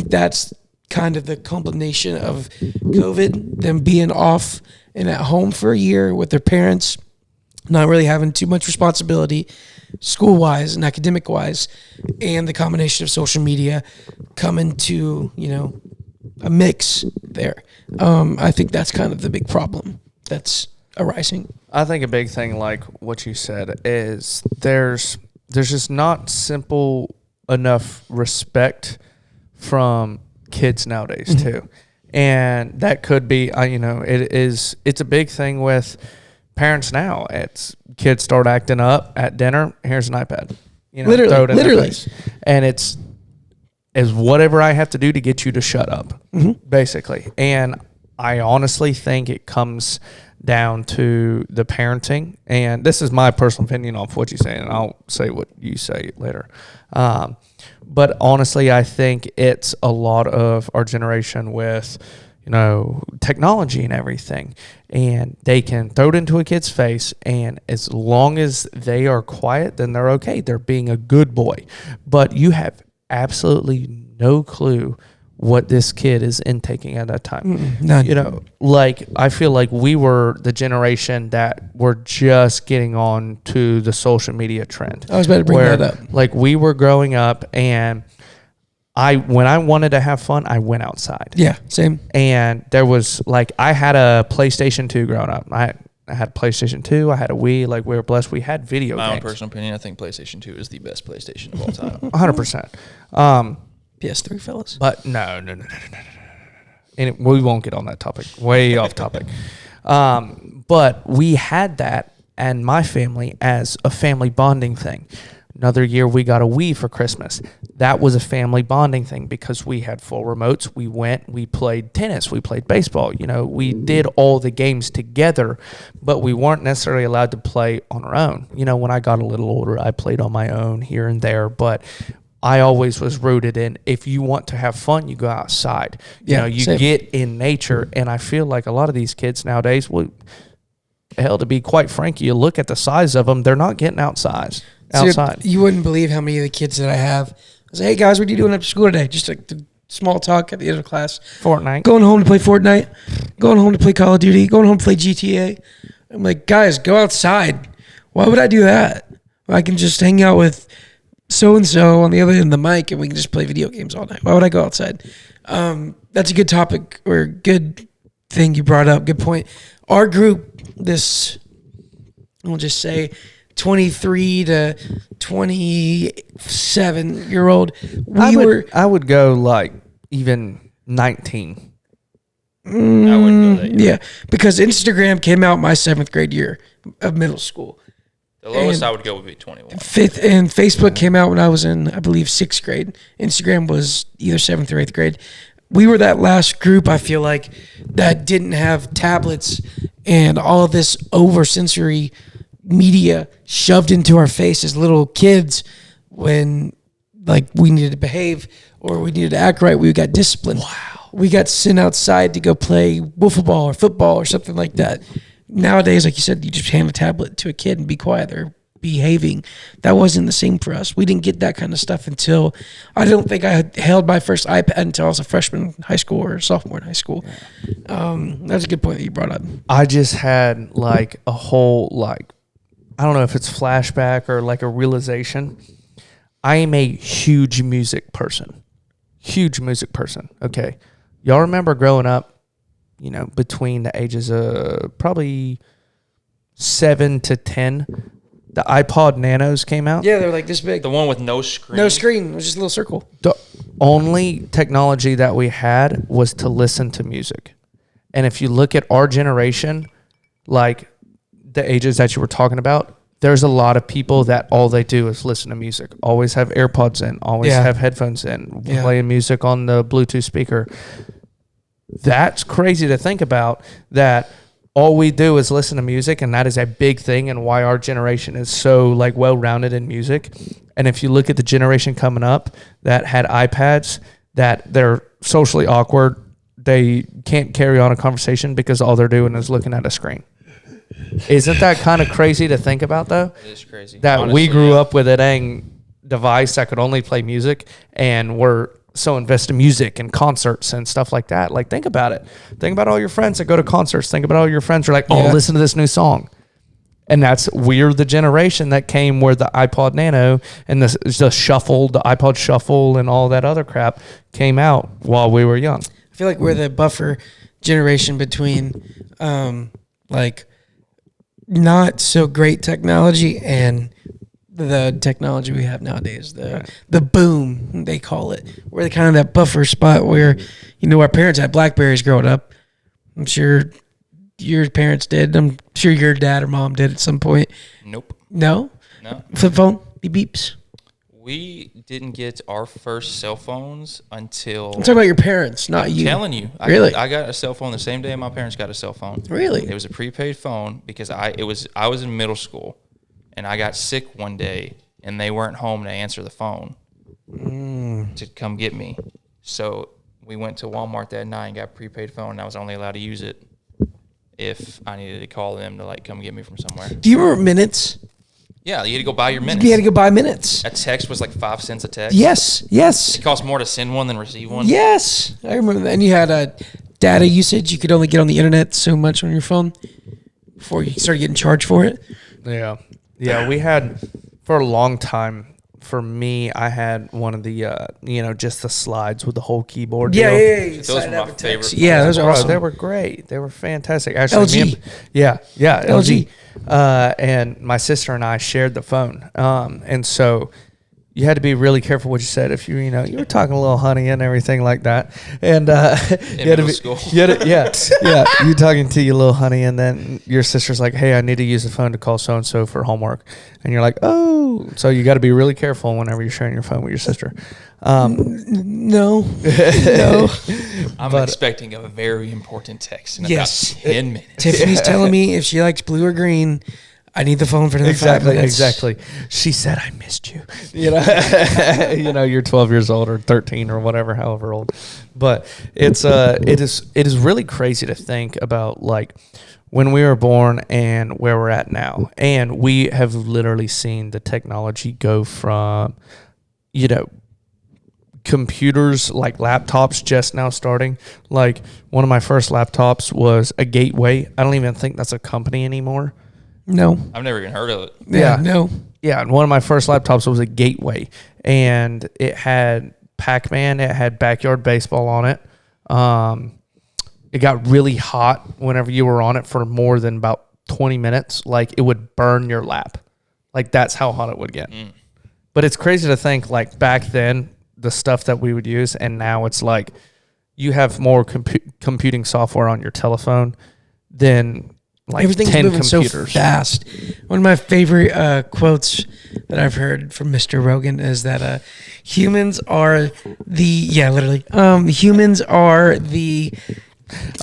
C: that's kind of the combination of COVID, them being off and at home for a year with their parents not really having too much responsibility school-wise and academic-wise, and the combination of social media coming to, a mix there. I think that's kind of the big problem that's arising.
E: I think a big thing, like what you said, is there's just not simple enough respect from kids nowadays too, and that could be it's a big thing with parents now. It's kids start acting up at dinner. Here's an iPad, throw it in their face, and it's whatever I have to do to get you to shut up, basically. And I honestly think it comes down to the parenting, and this is my personal opinion off what you say, and I'll say what you say later. But honestly, I think it's a lot of our generation with, technology and everything, and they can throw it into a kid's face, and as long as they are quiet, then they're okay. They're being a good boy. But you have absolutely no clue what this kid is intaking at that time.
C: None.
E: I feel like we were the generation that were just getting on to the social media trend.
C: I was about to bring that up.
E: Like, we were growing up, and when I wanted to have fun, I went outside.
C: Yeah, same.
E: And there was, I had a PlayStation 2 growing up. I had a PlayStation 2. I had a Wii. We were blessed. We had video games.
A: My own personal opinion, I think PlayStation 2 is the best PlayStation of all time.
E: 100%.
C: PS3, fellas.
E: But no. And we won't get on that topic. Way off topic. But we had that and my family as a family bonding thing. Another year we got a Wii for Christmas. That was a family bonding thing because we had full remotes. We played tennis, we played baseball. We did all the games together, but we weren't necessarily allowed to play on our own. When I got a little older, I played on my own here and there, but I always was rooted in, if you want to have fun, you go outside. You get in nature. And I feel like a lot of these kids nowadays, to be quite frank, you look at the size of them, they're not getting outside.
C: You wouldn't believe how many of the kids that I have. I was like, hey guys, what are you doing after school today? Just like the small talk at the end of class.
E: Fortnite.
C: Going home to play Fortnite. Going home to play Call of Duty. Going home to play GTA. I'm like, guys, go outside. Why would I do that? I can just hang out with so-and-so on the other end of the mic and we can just play video games all night. Why would I go outside? That's a good topic or good thing you brought up. Good point. Our group, we'll just say 23 to 27-year-old,
E: I would go even 19.
A: I wouldn't go that year.
C: Yeah, because Instagram came out my 7th grade year of middle school.
A: The lowest I would go would be 21.
C: And Facebook came out when I was in, I believe, 6th grade. Instagram was either 7th or 8th grade. We were that last group, I feel like, that didn't have tablets and all of this over-sensory media shoved into our face as little kids when, we needed to behave or we needed to act right. We got disciplined. Wow. We got sent outside to go play wiffle ball or football or something like that. Nowadays, like you said, you just hand a tablet to a kid and be quiet. They're behaving. That wasn't the same for us. We didn't get that kind of stuff until, I don't think I held my first iPad until I was a freshman in high school or a sophomore in high school. That's a good point that you brought up.
E: I just had a whole, I don't know if it's flashback or a realization. I am a huge music person. Okay. Y'all remember growing up, between the ages of probably 7 to 10, the iPod Nanos came out.
C: Yeah, they're this big.
A: The one with no screen.
C: No screen. It was just a little circle.
E: The only technology that we had was to listen to music. And if you look at our generation, the ages that you were talking about, there's a lot of people that all they do is listen to music. Always have AirPods in, always have headphones in, playing music on the Bluetooth speaker. That's crazy to think about, that all we do is listen to music, and that is a big thing and why our generation is so well-rounded in music. And if you look at the generation coming up that had iPads, that they're socially awkward, they can't carry on a conversation because all they're doing is looking at a screen. Isn't that kind of crazy to think about, though?
A: It is crazy.
E: That
A: honestly,
E: we grew up with a dang device that could only play music, and we're so invested in music and concerts and stuff like that. Think about it. Think about all your friends that go to concerts. Think about all your friends who are listen to this new song. And we're the generation that came where the iPod Nano and the iPod Shuffle and all that other crap came out while we were young.
C: I feel like we're the buffer generation between like not so great technology and the technology we have nowadays. The boom, they call it. We're the kind of that buffer spot where, our parents had Blackberries growing up. I'm sure your parents did. I'm sure your dad or mom did at some point.
A: Nope.
C: No?
A: No.
C: Flip phone? Beep beeps?
A: We didn't get our first cell phones until...
C: I'm talking about your parents, not you.
A: I'm telling you.
C: Really?
A: I got a cell phone the same day my parents got a cell phone.
C: Really?
A: It was a prepaid phone because I was in middle school, and I got sick one day, and they weren't home to answer the phone to come get me. So we went to Walmart that night and got a prepaid phone, and I was only allowed to use it if I needed to call them to come get me from somewhere.
C: Do you remember minutes?
A: Yeah, you had to go buy your minutes.
C: You had to go buy minutes.
A: A text was 5 cents a text.
C: Yes.
A: It cost more to send one than receive one.
C: Yes. I remember that. And you had data usage. You could only get on the internet so much on your phone before you started getting charged for it.
E: Yeah. Yeah, we had, for a long time, for me, I had one of the, just the slides with the whole keyboard.
C: Yeah.
A: Those were my favorite.
C: Yeah, those are awesome.
E: They were great. They were fantastic. Actually,
C: LG.
E: LG. And my sister and I shared the phone. And so you had to be really careful what you said if you were talking a little honey and everything like that. And you had to be,
A: school.
E: you talking to your little honey, and then your sister's like, "Hey, I need to use the phone to call so and so for homework," and you're like, "Oh," so you got to be really careful whenever you're sharing your phone with your sister.
C: No.
A: I'm expecting a very important text in about 10 minutes.
C: Tiffany's telling me if she likes blue or green, I need the phone for another 5 minutes.
E: Exactly. She said, "I missed you." You're 12 years old or 13 or whatever, however old. But it is really crazy to think about when we were born and where we're at now. And we have literally seen the technology go from, computers like laptops just now starting. One of my first laptops was a Gateway. I don't even think that's a company anymore.
C: No.
A: I've never even heard of it.
C: Yeah. No.
E: Yeah, and one of my first laptops was a Gateway, and it had Pac-Man, it had Backyard Baseball on it. It got really hot whenever you were on it for more than about 20 minutes. It would burn your lap. That's how hot it would get. But it's crazy to think, back then, the stuff that we would use, and now it's you have more computing software on your telephone than
C: everything's
E: 10
C: moving
E: computers.
C: so fast. One of my favorite quotes that I've heard from Mr. Rogan is that humans are humans are the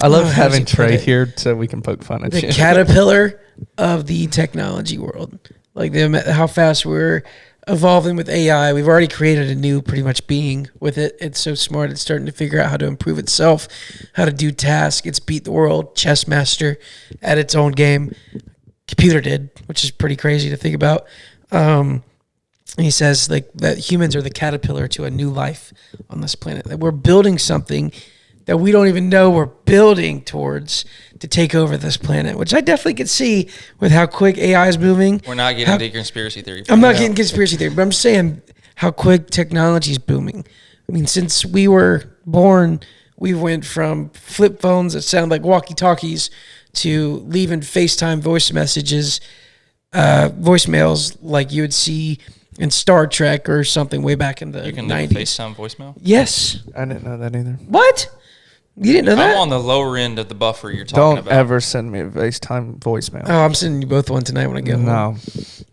E: I love having Trey here so we can poke fun at
C: the
E: you.
C: caterpillar of the technology world. How fast we're evolving with AI. We've already created a new pretty much being with it. It's so smart. It's starting to figure out how to improve itself, how to do tasks. It's beat the world chess master at its own game. Computer did, which is pretty crazy to think about. And he says that humans are the caterpillar to a new life on this planet. That we're building something that we don't even know we're building towards to take over this planet, which I definitely could see with how quick AI is moving.
A: We're not getting into conspiracy theory.
C: I'm not getting conspiracy theory, but I'm just saying how quick technology is booming. I mean, since we were born, we went from flip phones that sound like walkie-talkies to leaving FaceTime voice messages, voicemails like you would see in Star Trek or something way back in the 90s.
A: You can leave FaceTime voicemail?
C: Yes.
E: I didn't know that either.
C: What? You didn't know that?
A: I'm on the lower end of the buffer you're talking about.
E: Don't ever send me a FaceTime voicemail.
C: Oh, I'm sending you both one tonight when I get home.
E: No.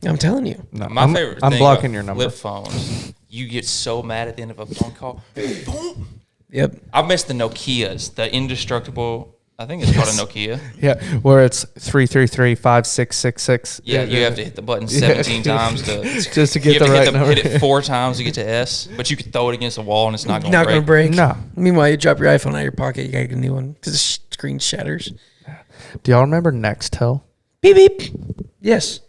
C: I'm telling you.
E: No.
A: My favorite
E: I'm
A: thing
E: blocking
A: about
E: your number.
A: flip phones, you get so mad at the end of a phone call. Boom.
C: Yep.
A: I miss the Nokias, the indestructible. I think it's called a Nokia.
E: Yeah, where it's 333-5666.
A: Yeah, you have to hit the button 17 times
E: just to get
A: you
E: the
A: have
E: right
A: to
E: number.
A: hit it 4 times to get to S, but you could throw it against a wall and it's not going
C: Not going to break.
E: No.
C: Meanwhile, you drop your iPhone out of your pocket, you got to get a new one because the screen shatters.
E: Do y'all remember Nextel?
C: Beep, beep. Yes.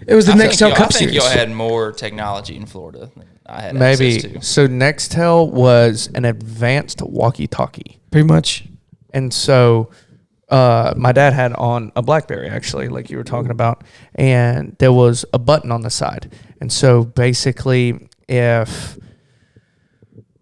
C: It was the Nextel Cup
A: I think
C: Series.
A: y'all had more technology in Florida than I had
E: Maybe.
A: access to.
E: So Nextel was an advanced walkie-talkie.
C: Pretty much.
E: And so my dad had on a BlackBerry, actually, like you were talking about, and there was a button on the side. And so basically, if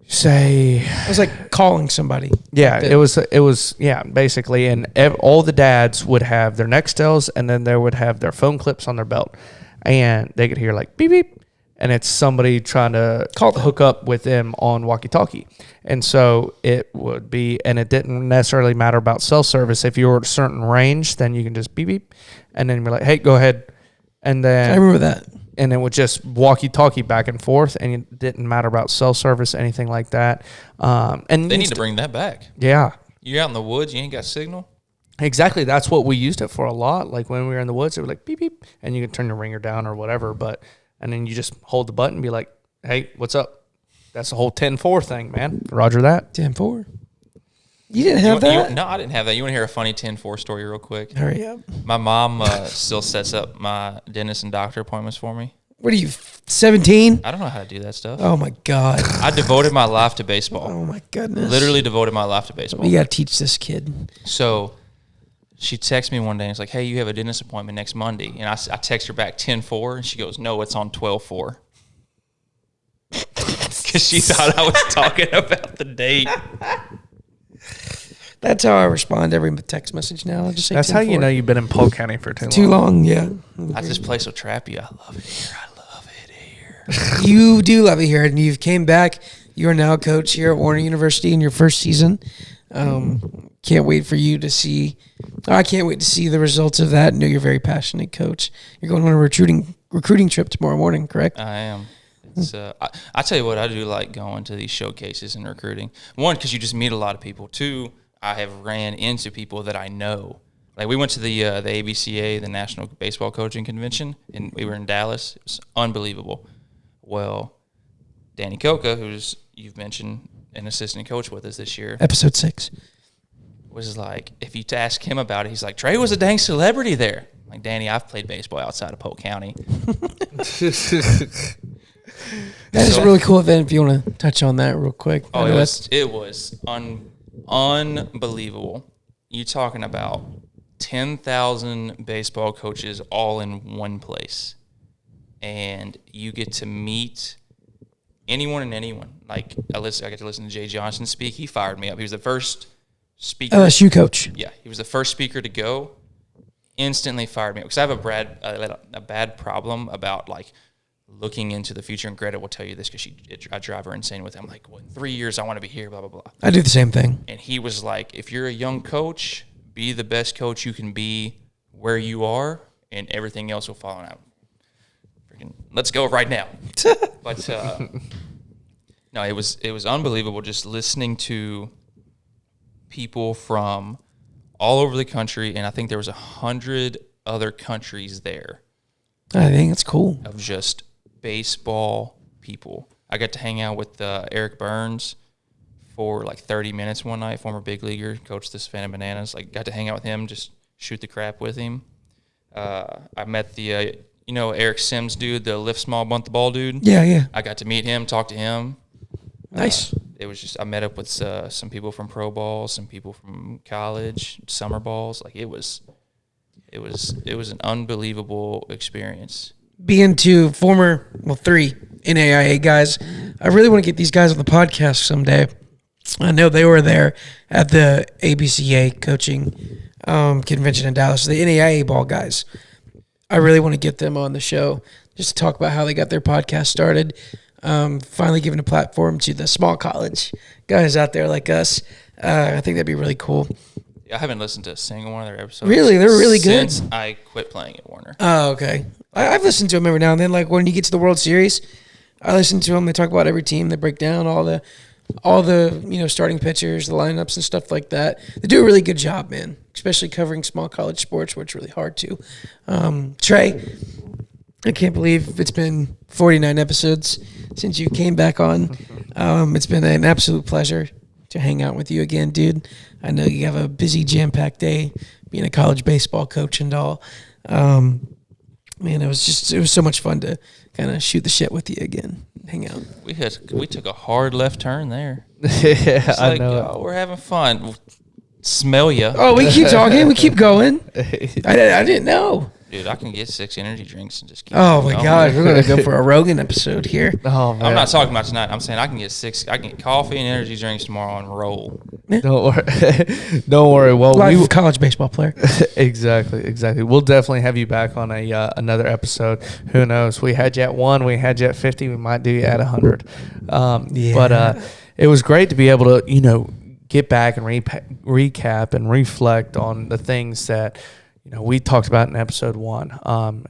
E: say
C: It was like calling somebody.
E: yeah,
C: Like
E: it was yeah, basically, and all the dads would have their Nextels, and then they would have their phone clips on their belt, and they could hear like beep beep, and it's somebody trying to hook up with them on walkie-talkie. And so it would be, and it didn't necessarily matter about cell service. If you were at a certain range, then you can just beep beep, and then you're like, hey, go ahead, and then
C: I remember that.
E: And it would just walkie-talkie back and forth, and it didn't matter about cell service, anything like that. And
A: They need to bring that back.
E: Yeah.
A: You're out in the woods, you ain't got signal.
E: Exactly. That's what we used it for a lot. Like when we were in the woods, it would like beep, beep, and you could turn your ringer down or whatever. And then you just hold the button and be like, hey, what's up? That's the whole 10-4 thing, man. Roger that.
C: 10-4. You didn't have that?
A: No, I didn't have that. You want to hear a funny 10-4 story real quick?
C: Hurry up.
A: My mom still sets up my dentist and doctor appointments for me.
C: What are you, 17?
A: I don't know how to do that stuff.
C: Oh, my God.
A: I devoted my life to baseball.
C: Oh, my goodness.
A: Literally devoted my life to baseball.
C: You got to teach this kid.
A: So she texts me one day and it's like, hey, you have a dentist appointment next Monday. And I text her back 10-4, and she goes, no, it's on 12-4. Because she thought I was talking about the date.
C: That's how I respond to every text message now. I just say
E: That's
C: 10-4.
E: how you know you've been in Polk County for
C: Too long, yeah.
A: This place will trap you. I love it here. I love it here.
C: You do love it here, and you've came back. You are now a coach here at Warner University in your first season. Can't wait for you to see. I can't wait to see the results of that. I know you're a very passionate coach. You're going on a recruiting trip tomorrow morning, correct?
A: I am. It's, I tell you what, I do like going to these showcases and recruiting. One, because you just meet a lot of people. Two, I have ran into people that I know. Like we went to the ABCA, the National Baseball Coaching Convention, and we were in Dallas. It was unbelievable. Well, Danny Koka, who's you've mentioned an assistant coach with us this year,
C: Episode 6,
A: was like, if you ask him about it, he's like, Trey was a dang celebrity there. I'm like, Danny, I've played baseball outside of Polk County.
C: That is a really cool event. If you want to touch on that real quick.
A: Oh, it was unbelievable. You're talking about 10,000 baseball coaches all in one place, and you get to meet anyone and anyone. Like I got to listen to Jay Johnson speak. He fired me up. He was the first speaker.
C: LSU coach.
A: Yeah, he was the first speaker to go. Instantly fired me up because I have a bad problem about like looking into the future, and Greta will tell you this because I drive her insane with it. I'm like, well, in 3 years, I want to be here, blah, blah, blah.
C: I do the same thing.
A: And he was like, if you're a young coach, be the best coach you can be where you are, and everything else will fall out. Freaking, let's go right now. But no, it was unbelievable just listening to people from all over the country, and I think there was 100 other countries there.
C: I think it's cool.
A: Of just baseball people. I got to hang out with Eric Burns for like 30 minutes one night, former big leaguer, coached the Savannah Bananas. Like, got to hang out with him, just shoot the crap with him. I met the, Eric Sims dude, the lift small, bunt the ball dude.
C: Yeah.
A: I got to meet him, talk to him.
C: Nice.
A: It was just, I met up with some people from pro ball, some people from college, summer balls. Like, it was an unbelievable experience.
C: Being three NAIA guys, I really want to get these guys on the podcast someday. I know they were there at the ABCA coaching convention in Dallas, the NAIA ball guys. I really want to get them on the show just to talk about how they got their podcast started, finally giving a platform to the small college guys out there like us. I think that'd be really cool.
A: I haven't listened to a single one of their episodes.
C: Really? They're really good?
A: Since I quit playing at Warner.
C: Oh, okay. I've listened to them every now and then. Like when you get to the World Series, I listen to them. They talk about every team. They break down all the starting pitchers, the lineups and stuff like that. They do a really good job, man, especially covering small college sports, where it's really hard to. Trey, I can't believe it's been 49 episodes since you came back on. It's been an absolute pleasure to hang out with you again, dude. I know you have a busy, jam-packed day being a college baseball coach and all. Man, it was so much fun to kind of shoot the shit with you again, hang out.
A: We took a hard left turn there.
E: Yeah,
A: It's like,
E: I know.
A: we're having fun. smell you.
C: Oh, we keep talking. We keep going. I didn't know.
A: Dude, I can get 6 energy drinks and just keep
C: Oh my
A: going.
C: God, we're gonna go for a Rogan episode here.
E: Oh man.
A: I'm not talking about tonight. I'm saying I can get 6. I can get coffee and energy drinks tomorrow and roll.
E: Don't worry. Don't worry. Well,
C: Life of a college baseball player.
E: Exactly. We'll definitely have you back on a another episode. Who knows? We had you at 1. We had you at 50. We might do you at 100.
C: Yeah.
E: But it was great to be able to, get back and recap and reflect on the things that we talked about in episode 1,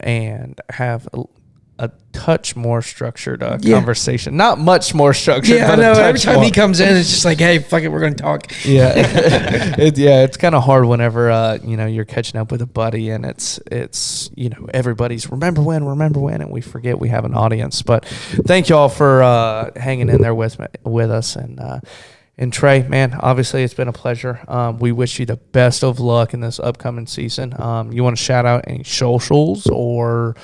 E: and have a touch more structured conversation. Not much more structured.
C: Yeah, I know. Every time he comes in, it's just like, hey, fuck it, we're going to talk.
E: Yeah. It's kind of hard whenever, you're catching up with a buddy and it's everybody's remember when, and we forget we have an audience. But thank y'all for hanging in there with us. And Trey, man, obviously it's been a pleasure. We wish you the best of luck in this upcoming season. You want to shout out any socials or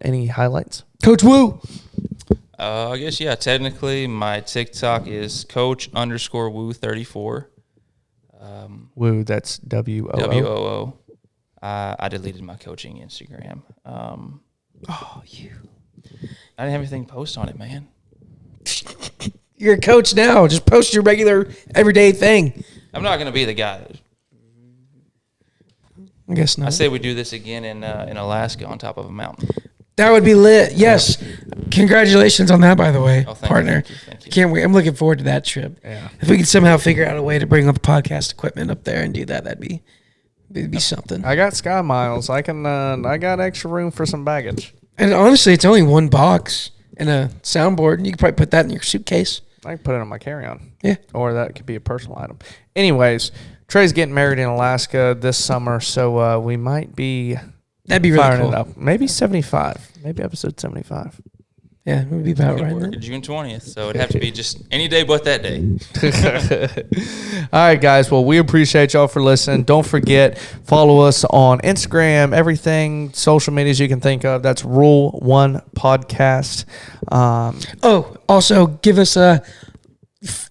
E: any highlights?
C: Coach Woo.
A: I guess, yeah, technically my TikTok is coach_woo34.
E: Woo, that's WOO.
A: WOO. I deleted my coaching Instagram. I didn't have anything to post on it, man.
C: You're a coach now. Just post your regular, everyday thing.
A: I'm not going to be the guy.
C: I guess not.
A: I say we do this again in Alaska on top of a mountain.
C: That would be lit. Yes. Congratulations on that, by the way, partner.
A: Thank you.
C: Can't wait. I'm looking forward to that trip.
E: Yeah.
C: If we could somehow figure out a way to bring up the podcast equipment up there and do that, it'd be something.
E: I got Sky Miles. I got extra room for some baggage.
C: And honestly, it's only one box and a soundboard, and you could probably put that in your suitcase.
E: I can put it on my carry-on.
C: Yeah.
E: Or that could be a personal item. Anyways, Trey's getting married in Alaska this summer, so we might be
C: That'd be really
E: firing
C: cool.
E: it up. Maybe 75. Maybe episode 75.
C: Yeah, it would be about right.
A: Work June 20th, so it'd have to be just any day but that day.
E: All right, guys. Well, we appreciate y'all for listening. Don't forget, follow us on Instagram, everything, social medias you can think of. That's Rule 1 Podcast.
C: Also, give us a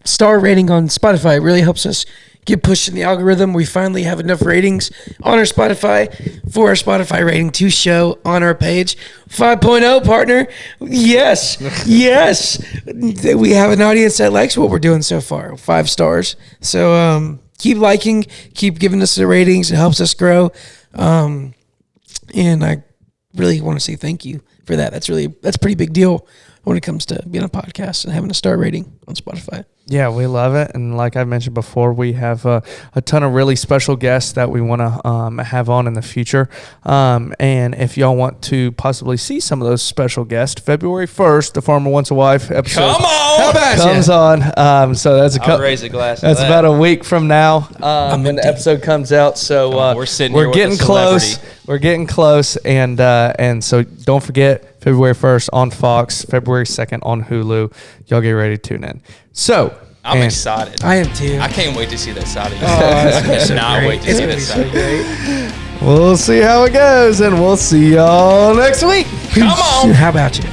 C: star rating on Spotify. It really helps us get pushed in the algorithm. We finally have enough ratings on our Spotify for our Spotify rating to show on our page. 5.0, partner. Yes. We have an audience that likes what we're doing so far. 5 stars. So keep liking, keep giving us the ratings. It helps us grow. And I really want to say thank you for that. That's a pretty big deal when it comes to being a podcast and having a star rating on Spotify.
E: Yeah, we love it. And like I mentioned before, we have a ton of really special guests that we want to have on in the future. And if y'all want to possibly see some of those special guests, February 1st, The Farmer Wants a Wife episode
A: Come on!
C: How about
E: comes on. So that's
A: I'll raise a glass.
E: That's about a week from now when the episode comes out. So
A: we're sitting here with
E: getting
A: a celebrity.
E: close. We're getting close. And so don't forget, February 1st on Fox, February 2nd on Hulu. Y'all get ready to tune in. So
A: I'm excited.
C: I am too.
A: I can't wait to see that side of you.
C: I
A: cannot wait to see that side of you.
C: great.
E: we'll see how it goes, and we'll see y'all next week.
A: Come on!
C: How about you?